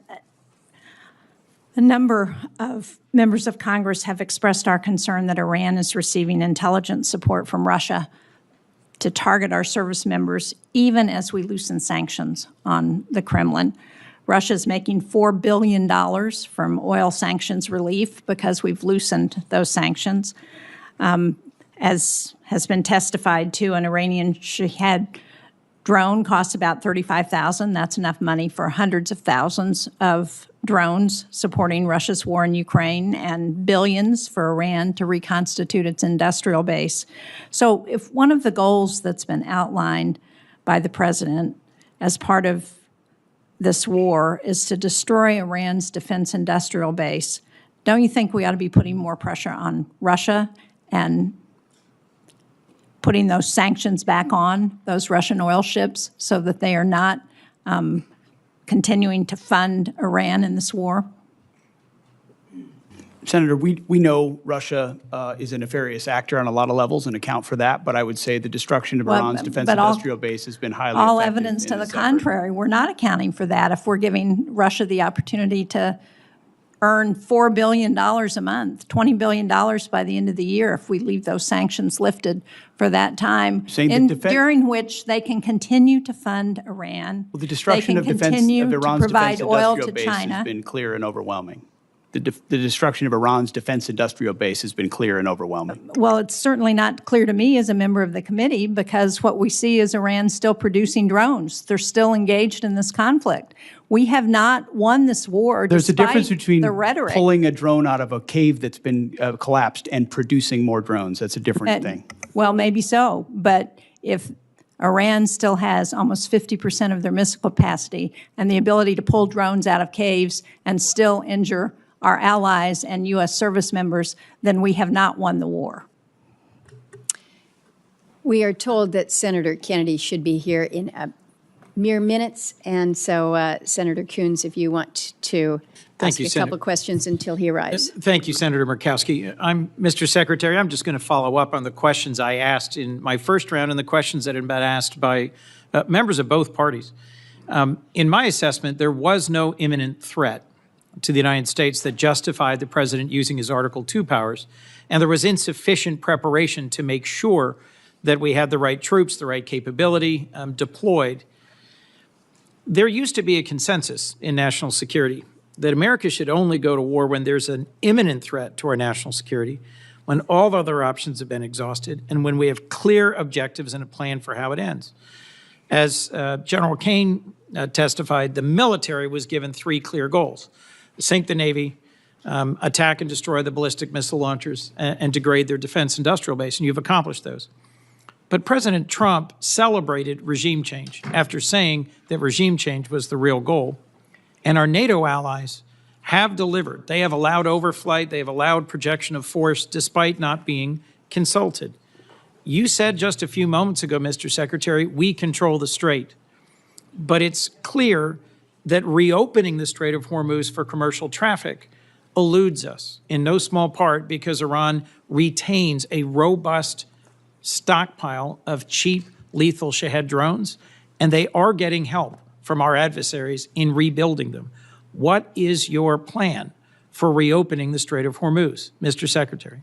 a number of members of Congress have expressed our concern that Iran is receiving intelligence support from Russia to target our service members, even as we loosen sanctions on the Kremlin. Russia is making $4 billion from oil sanctions relief because we've loosened those sanctions. As has been testified to, an Iranian Shahed drone costs about $35,000. That's enough money for hundreds of thousands of drones supporting Russia's war in Ukraine, and billions for Iran to reconstitute its industrial base. So if one of the goals that's been outlined by the president as part of this war is to destroy Iran's defense industrial base, don't you think we ought to be putting more pressure on Russia and putting those sanctions back on those Russian oil ships so that they are not continuing to fund Iran in this war? Senator, we know Russia is a nefarious actor on a lot of levels and account for that, but I would say the destruction of Iran's defense industrial base has been highly all effective evidence to in the this contrary. We're not accounting for that if we're giving Russia the opportunity to earn $4 billion a month, $20 billion by the end of the year if we leave those sanctions lifted for that time, during which they can continue to fund Iran. Well, the destruction of Iran's defense industrial base has been clear and overwhelming. The destruction of Iran's defense industrial base has been clear and overwhelming. Well, it's certainly not clear to me as a member of the committee, because what we see is Iran still producing drones. They're still engaged in this conflict. We have not won this war. There's a difference between the rhetoric. Pulling a drone out of a cave that's been collapsed and producing more drones. That's a different thing. Well, maybe so. But if Iran still has almost 50% of their missile capacity and the ability to pull drones out of caves and still injure our allies and U.S. service members, then we have not won the war. We are told that Senator Kennedy should be here in mere minutes, and so Senator Coons, if you want to ask a couple of questions until he arrives. Thank you, Senator Murkowski. Mr. Secretary, I'm just going to follow up on the questions I asked in my first round and the questions that had been asked by members of both parties. In my assessment, there was no imminent threat to the United States that justified the president using his Article II powers, and there was insufficient preparation to make sure that we had the right troops, the right capability deployed. There used to be a consensus in national security that America should only go to war when there's an imminent threat to our national security, when all other options have been exhausted, and when we have clear objectives and a plan for how it ends. As General Kane testified, the military was given 3 clear goals: sink the Navy, attack and destroy the ballistic missile launchers, and degrade their defense industrial base, and you've accomplished those. But President Trump celebrated regime change after saying that regime change was the real goal. And our NATO allies have delivered. They have allowed overflight. They have allowed projection of force despite not being consulted. You said just a few moments ago, Mr. Secretary, we control the strait. But it's clear that reopening the Strait of Hormuz for commercial traffic eludes us, in no small part because Iran retains a robust stockpile of cheap, lethal Shahed drones, and they are getting help from our adversaries in rebuilding them. What is your plan for reopening the Strait of Hormuz, Mr. Secretary?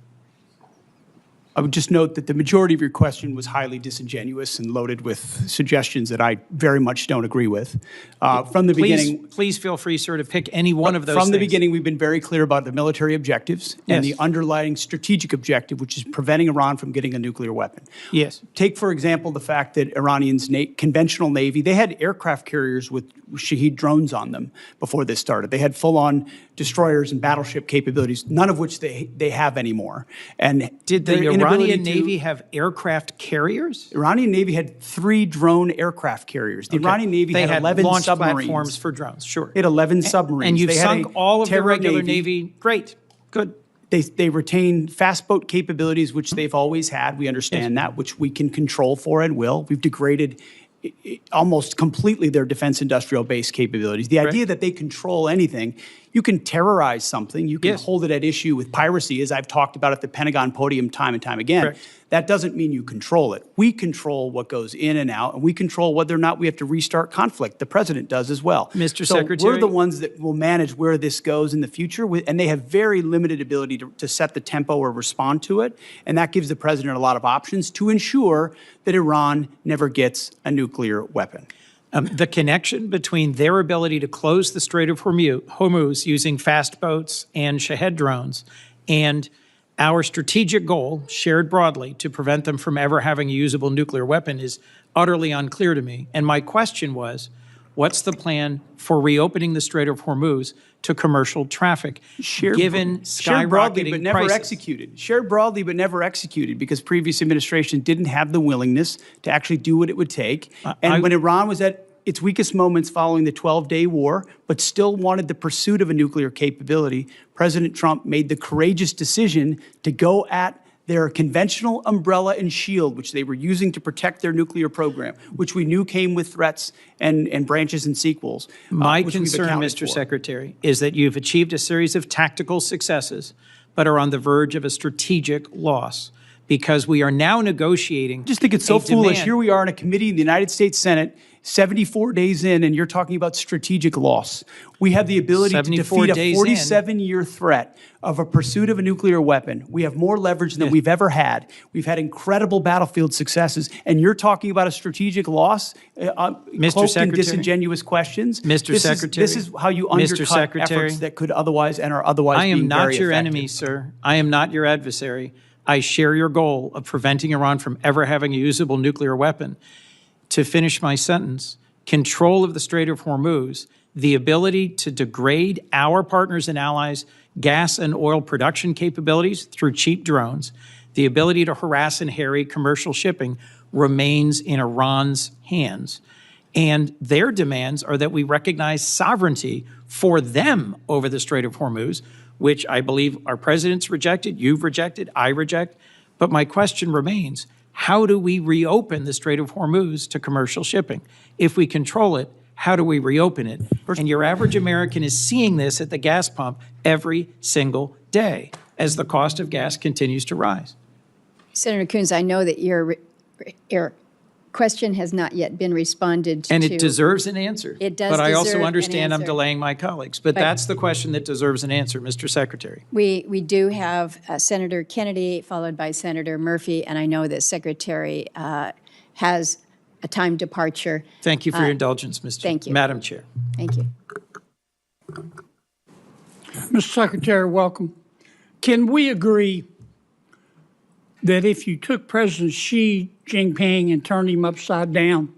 I would just note that the majority of your question was highly disingenuous and loaded with suggestions that I very much don't agree with. From the beginning, please feel free, sir, to pick any one of those From the things. beginning, we've been very clear about the military objectives and the underlying strategic objective, which is preventing Iran from getting a nuclear weapon. Yes. Take, for example, the fact that Iranians' conventional Navy, they had aircraft carriers with Shahed drones on them before this started. They had full-on destroyers and battleship capabilities, none of which they have anymore. And did the Iranian Navy have aircraft carriers? Iranian Navy had 3 drone aircraft carriers. The Iranian Navy had 11 launch submarines. Platforms for drones, sure. They had 11 submarines. And you've sunk all of the regular Navy. Great, good. They retain fast boat capabilities, which they've always had. We understand that, which we can control for and will. We've degraded almost completely their defense industrial base capabilities. The idea that they control anything, you can terrorize something, you can hold it at issue with piracy, as I've talked about at the Pentagon podium time and time again. Correct. That doesn't mean you control it. We control what goes in and out, and we control whether or not we have to restart conflict. The president does as well. Mr. So Secretary. we're the ones that will manage where this goes in the future, and they have very limited ability to set the tempo or respond to it, and that gives the president a lot of options to ensure that Iran never gets a nuclear weapon. The connection between their ability to close the Strait of Hormuz using fast boats and Shahed drones and our strategic goal, shared broadly, to prevent them from ever having a usable nuclear weapon is utterly unclear to me. And my question was, what's the plan for reopening the Strait of Hormuz to commercial traffic, given shared broadly skyrocketing but never prices? executed. Shared broadly but never executed because previous administration didn't have the willingness to actually do what it would take. And when Iran was at its weakest moments following the 12-day war, but still wanted the pursuit of a nuclear capability, President Trump made the courageous decision to go at their conventional umbrella and shield, which they were using to protect their nuclear program, which we knew came with threats and branches and sequels. My which we've concern, accounted Mr. for. Secretary, is that you've achieved a series of tactical successes, but are on the verge of a strategic loss because we are now negotiating. I just think it's so foolish. Here we are in a committee in the United States Senate, 74 days in, and you're talking about strategic loss. We have the ability to defeat a 47-year threat of a pursuit of a nuclear weapon. We have more leverage than we've ever had. We've had incredible battlefield successes, and you're talking about a strategic loss, cloaked in disingenuous questions. Mr. Secretary, this is how you undercut efforts that could otherwise and are otherwise I am being not very your effective. enemy, sir. I am not your adversary. I share your goal of preventing Iran from ever having a usable nuclear weapon. To finish my sentence, control of the Strait of Hormuz, the ability to degrade our partners and allies' gas and oil production capabilities through cheap drones, the ability to harass and harry commercial shipping remains in Iran's hands. And their demands are that we recognize sovereignty for them over the Strait of Hormuz, which I believe our president's rejected, you've rejected, I reject. But my question remains, how do we reopen the Strait of Hormuz to commercial shipping? If we control it, how do we reopen it? And your average American is seeing this at the gas pump every single day as the cost of gas continues to rise. Senator Coons, I know that your question has not yet been responded to. And it deserves an answer. It does But I also deserve an understand I'm answer. delaying my colleagues. But that's the question that deserves an answer, Mr. Secretary. We do have Senator Kennedy, followed by Senator Murphy, and I know that Secretary has a time departure. Thank you for your indulgence, Madam Chair. Thank you. Mr. Secretary, welcome. Can we agree that if you took President Xi Jinping and turned him upside down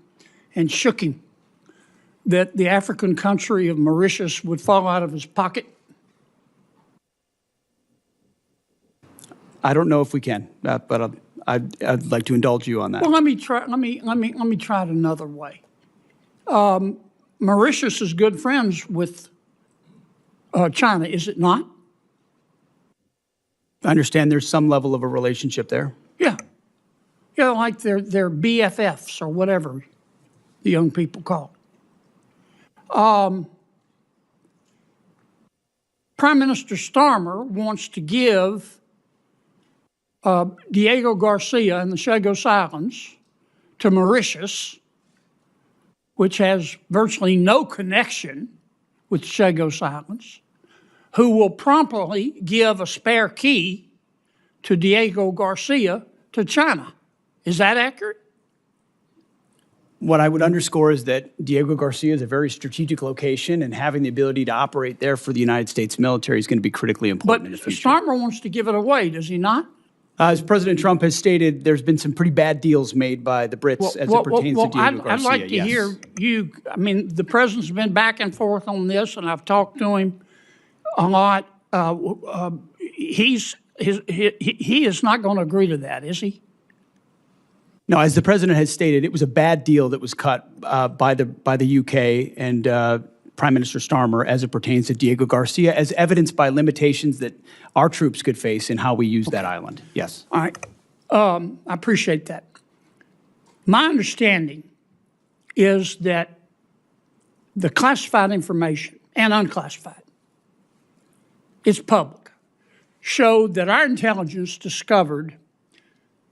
and shook him, that the African country of Mauritius would fall out of his pocket? I don't know if we can, but I'd like to indulge you on that. Well, let me try it another way. Mauritius is good friends with China, is it not? I understand there's some level of a relationship there. Yeah. Yeah, like they're BFFs or whatever the young people call it. Prime Minister Starmer wants to give Diego Garcia and the Chagos Islands to Mauritius, which has virtually no connection with the Chagos Islands, who will promptly give a spare key to Diego Garcia to China. Is that accurate? What I would underscore is that Diego Garcia is a very strategic location, and having the ability to operate there for the United States military is going to be critically important in the future. Starmer wants to give it away, does he not? As President Trump has stated, there's been some pretty bad deals made by the Brits as it pertains to Diego Garcia. I'd like to hear you. I mean, the president's been back and forth on this, and I've talked to him a lot. He is not going to agree to that, is he? No, as the president has stated, it was a bad deal that was cut by the UK and Prime Minister Starmer as it pertains to Diego Garcia, as evidenced by limitations that our troops could face in how we use that island. Yes. All right. I appreciate that. My understanding is that the classified information and unclassified, it's public, showed that our intelligence discovered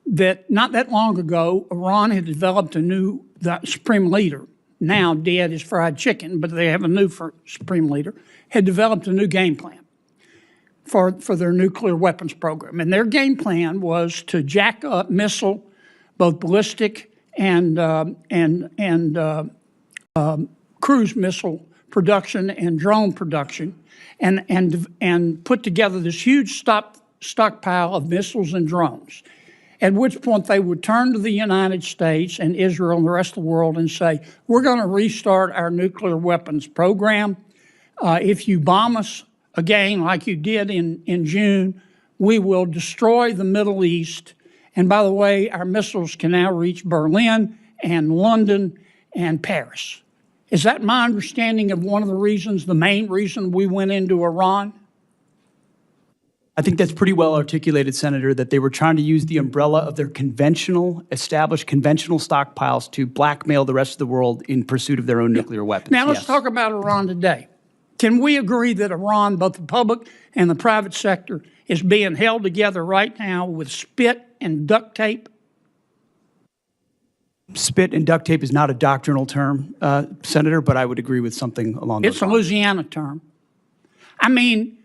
that not that long ago, Iran had developed the supreme leader, now dead as fried chicken, but they have a new supreme leader, had developed a new game plan for their nuclear weapons program. And their game plan was to jack up both ballistic and cruise missile production and drone production, and put together this huge stockpile of missiles and drones. At which point they would turn to the United States and Israel and the rest of the world and say, we're going to restart our nuclear weapons program. If you bomb us again like you did in June, we will destroy the Middle East. And by the way, our missiles can now reach Berlin and London and Paris. Is that my understanding of one of the main reason we went into Iran? I think that's pretty well articulated, Senator, that they were trying to use the umbrella of their established conventional stockpiles to blackmail the rest of the world in pursuit of their own nuclear weapons. Now let's talk about Iran today. Can we agree that Iran, both the public and the private sector, is being held together right now with spit and duct tape? Spit and duct tape is not a doctrinal term, Senator, but I would agree with something along those lines. It's a Louisiana term. I mean,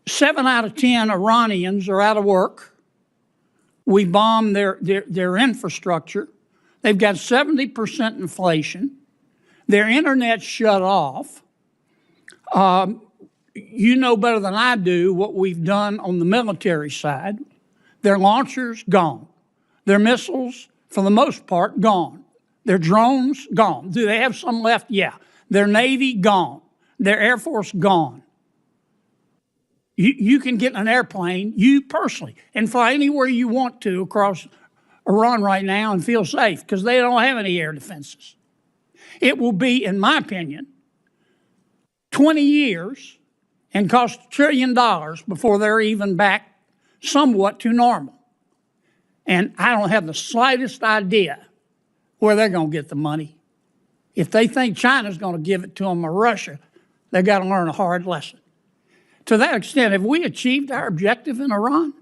7 out of 10 Iranians are out of work. We bomb their infrastructure. They've got 70% inflation. Their internet's shut off. You know better than I do what we've done on the military side. Their launchers, gone. Their missiles, for the most part, gone. Their drones, gone. Do they have some left? Yeah. Their Navy, gone. Their Air Force, gone. You can get in an airplane, you personally, and fly anywhere you want to across Iran right now and feel safe because they don't have any air defenses. It will be, in my opinion, 20 years and cost $1 trillion before they're even back somewhat to normal. And I don't have the slightest idea where they're going to get the money. If they think China's going to give it to them or Russia, they've got to learn a hard lesson. To that extent, have we achieved our objective in Iran?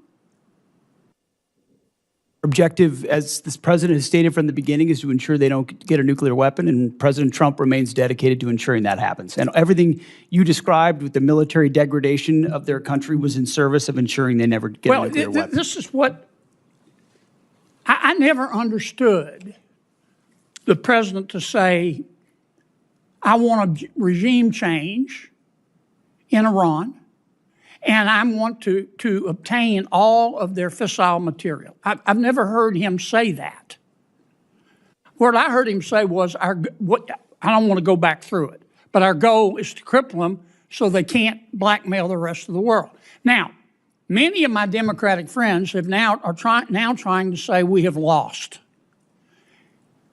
Objective, as this president has stated from the beginning, is to ensure they don't get a nuclear weapon, and President Trump remains dedicated to ensuring that happens. And everything you described with the military degradation of their country was in service of ensuring they never get a nuclear weapon. This is what I never understood the president to say, I want a regime change in Iran, and I want to obtain all of their fissile material. I've never heard him say that. What I heard him say was, I don't want to go back through it, but our goal is to cripple them so they can't blackmail the rest of the world. Now, many of my Democratic friends are trying to say we have lost.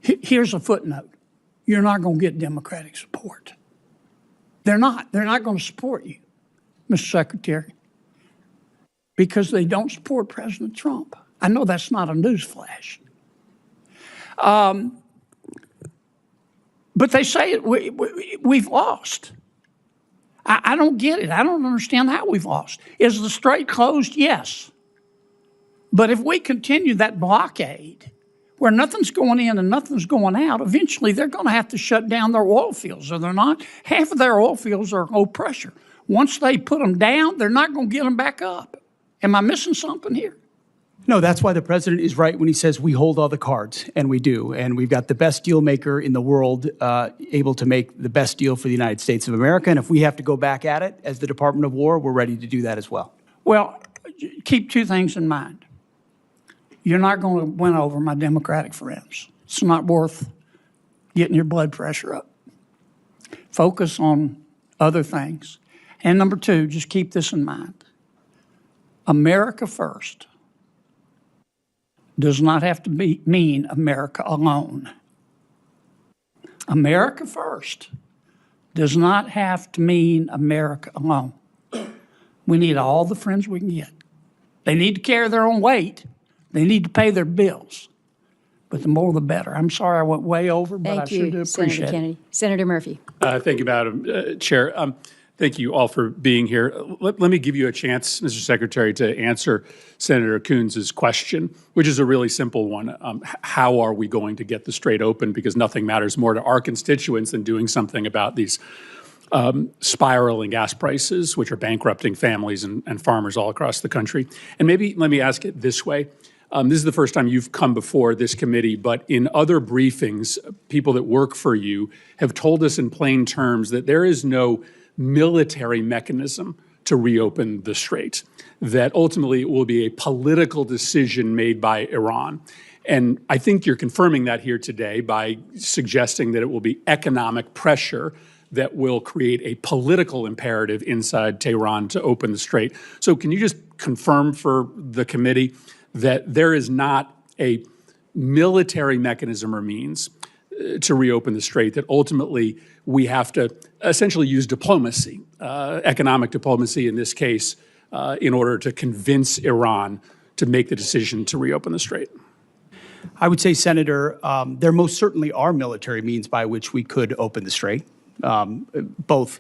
Here's a footnote. You're not going to get Democratic support. They're not going to support you, Mr. Secretary, because they don't support President Trump. I know that's not a newsflash. But they say we've lost. I don't get it. I don't understand how we've lost. Is the strait closed? Yes. But if we continue that blockade where nothing's going in and nothing's going out, eventually they're going to have to shut down their oil fields, are they not? Half of their oil fields are low pressure. Once they put them down, they're not going to get them back up. Am I missing something here? No, that's why the president is right when he says we hold all the cards, and we do. And we've got the best deal maker in the world able to make the best deal for the United States of America. And if we have to go back at it as the Department of War, we're ready to do that as well. Well, keep two things in mind. You're not going to win over my Democratic friends. It's not worth getting your blood pressure up. Focus on other things. And number two, just keep this in mind. America first does not have to mean America alone. America first does not have to mean America alone. We need all the friends we can get. They need to carry their own weight. They need to pay their bills. but the more the better. I'm sorry I went way over, but I Thank sure do you, appreciate Senator it. Kennedy. Senator Murphy. Thank you, Madam Chair. Thank you all for being here. Let me give you a chance, Mr. Secretary, to answer Senator Coons's question, which is a really simple one. How are we going to get the Strait open? Because nothing matters more to our constituents than doing something about these spiraling gas prices, which are bankrupting families and farmers all across the country. And maybe let me ask it this way. This is the first time you've come before this committee, but in other briefings, people that work for you have told us in plain terms that there is no military mechanism to reopen the Strait, that ultimately it will be a political decision made by Iran. And I think you're confirming that here today by suggesting that it will be economic pressure that will create a political imperative inside Tehran to open the Strait. So can you just confirm for the committee that there is not a military mechanism or means to reopen the Strait, that ultimately we have to essentially use diplomacy, economic diplomacy in this case, in order to convince Iran to make the decision to reopen the Strait? I would say, Senator, there most certainly are military means by which we could open the Strait, both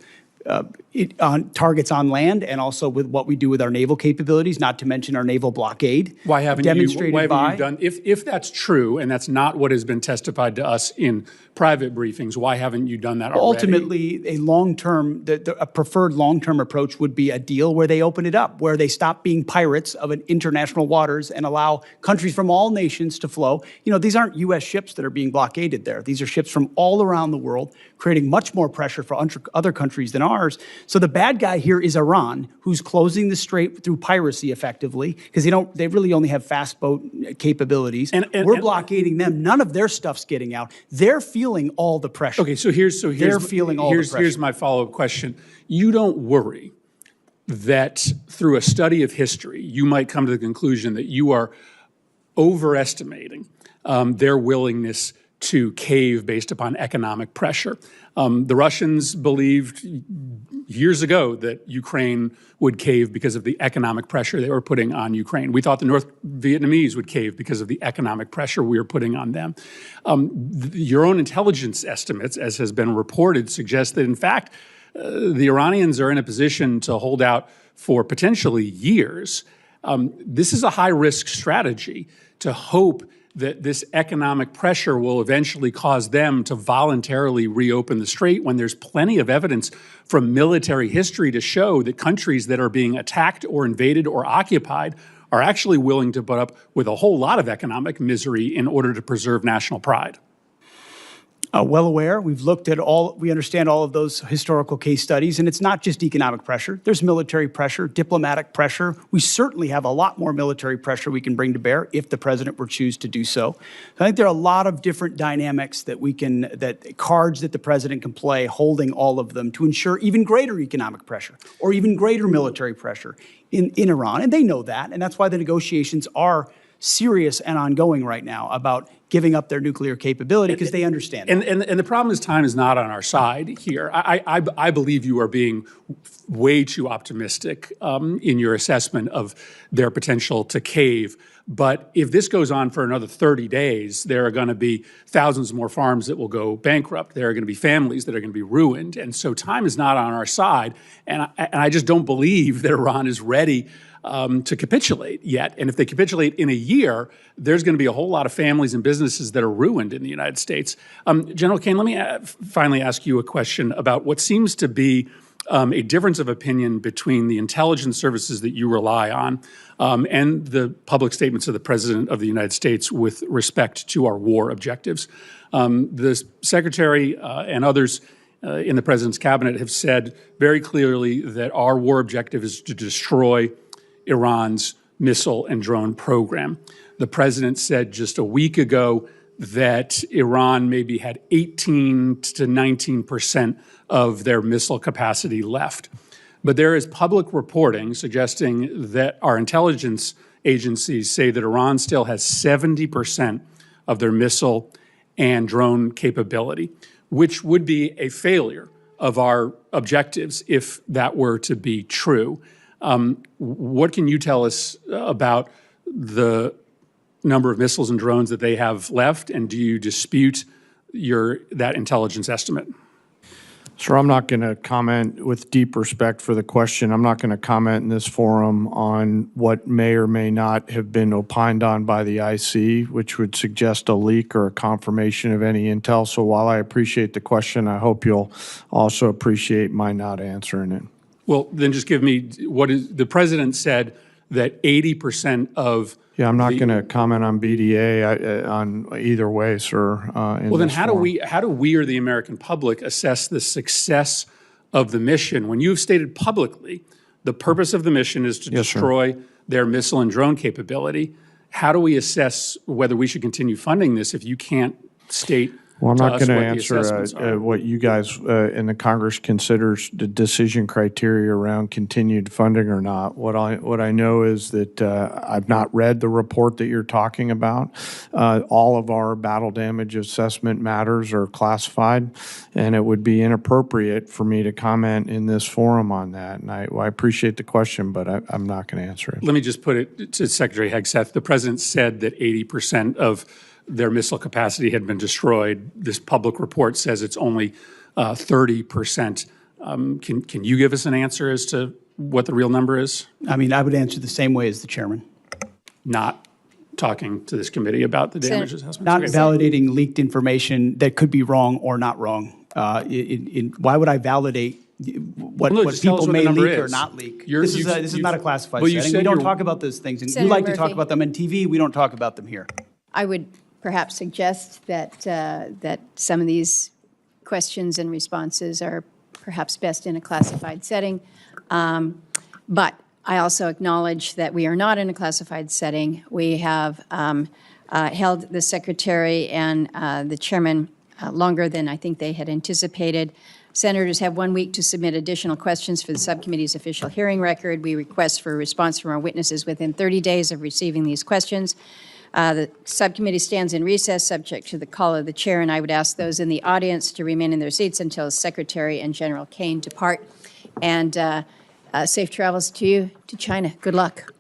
on targets on land and also with what we do with our naval capabilities, not to mention our naval blockade. Why haven't demonstrated you by done, if that's true, and that's not what has been testified to us in private briefings, why haven't you done that already? Ultimately, a long-term, a preferred long-term approach would be a deal where they open it up, where they stop being pirates of an international waters and allow countries from all nations to flow. You know, these aren't U.S. ships that are being blockaded there. These are ships from all around the world, creating much more pressure for other countries than ours. So the bad guy here is Iran, who's closing the Strait through piracy effectively, because they really only have fast boat capabilities. We're blockading them. None of their stuff's getting out. They're feeling all the pressure. Okay, so here's they're feeling all the pressure. Here's my follow-up question. You don't worry that through a study of history, you might come to the conclusion that you are overestimating their willingness to cave based upon economic pressure. The Russians believed years ago that Ukraine would cave because of the economic pressure they were putting on Ukraine. We thought the North Vietnamese would cave because of the economic pressure we were putting on them. Your own intelligence estimates, as has been reported, suggest that, in fact, the Iranians are in a position to hold out for potentially years. This is a high-risk strategy to hope that this economic pressure will eventually cause them to voluntarily reopen the Strait when there's plenty of evidence from military history to show that countries that are being attacked or invaded or occupied are actually willing to put up with a whole lot of economic misery in order to preserve national pride. Well aware. We've looked at we understand all of those historical case studies, and it's not just economic pressure. There's military pressure, diplomatic pressure. We certainly have a lot more military pressure we can bring to bear if the president were to choose to do so. I think there are a lot of different dynamics cards that the president can play, holding all of them to ensure even greater economic pressure or even greater military pressure in Iran. And they know that, and that's why the negotiations are serious and ongoing right now about giving up their nuclear capability, because they understand that. And the problem is time is not on our side here. I believe you are being way too optimistic in your assessment of their potential to cave. But if this goes on for another 30 days, there are going to be thousands more farms that will go bankrupt. There are going to be families that are going to be ruined. And so time is not on our side. And I just don't believe that Iran is ready to capitulate yet. And if they capitulate in a year, there's going to be a whole lot of families and businesses that are ruined in the United States. General Kane, let me finally ask you a question about what seems to be a difference of opinion between the intelligence services that you rely on and the public statements of the President of the United States with respect to our war objectives. The Secretary and others in the President's cabinet have said very clearly that our war objective is to destroy Iran's missile and drone program. The president said just a week ago that Iran maybe had 18 to 19% of their missile capacity left. But there is public reporting suggesting that our intelligence agencies say that Iran still has 70% of their missile and drone capability, which would be a failure of our objectives if that were to be true. What can you tell us about the number of missiles and drones that they have left, and do you dispute that intelligence estimate? Sir, I'm not going to comment, with deep respect for the question, I'm not going to comment in this forum on what may or may not have been opined on by the IC, which would suggest a leak or a confirmation of any intel. So while I appreciate the question, I hope you'll also appreciate my not answering it. Well, then just give me the president said that 80% of Yeah, I'm not going to comment on BDA on either way, sir. Well, then how do we or the American public assess the success of the mission when you've stated publicly the purpose of the mission is to destroy their missile and drone capability? How do we assess whether we should continue funding this if you can't state? Well, I'm not going to answer what you guys in the Congress considers the decision criteria around continued funding or not. What I know is that I've not read the report that you're talking about. All of our battle damage assessment matters are classified, and it would be inappropriate for me to comment in this forum on that. And I appreciate the question, but I'm not going to answer it. Let me just put it to Secretary Hegseth. The president said that 80% of their missile capacity had been destroyed. This public report says it's only 30%. Can you give us an answer as to what the real number is? I mean, I would answer the same way as the chairman. Not talking to this committee about the damage assessment? Not validating leaked information that could be wrong or not wrong. Why would I validate what people may leak or not leak? This is not a classified setting. We don't talk about those things. And you like to talk about them on TV. We don't talk about them here. I would perhaps suggest that that some of these questions and responses are perhaps best in a classified setting. But I also acknowledge that we are not in a classified setting. We have held the secretary and the chairman longer than I think they had anticipated. Senators have 1 week to submit additional questions for the subcommittee's official hearing record. We request for a response from our witnesses within 30 days of receiving these questions. The subcommittee stands in recess subject to the call of the chair, and I would ask those in the audience to remain in their seats until Secretary and General Kane depart. And safe travels to you to China. Good luck.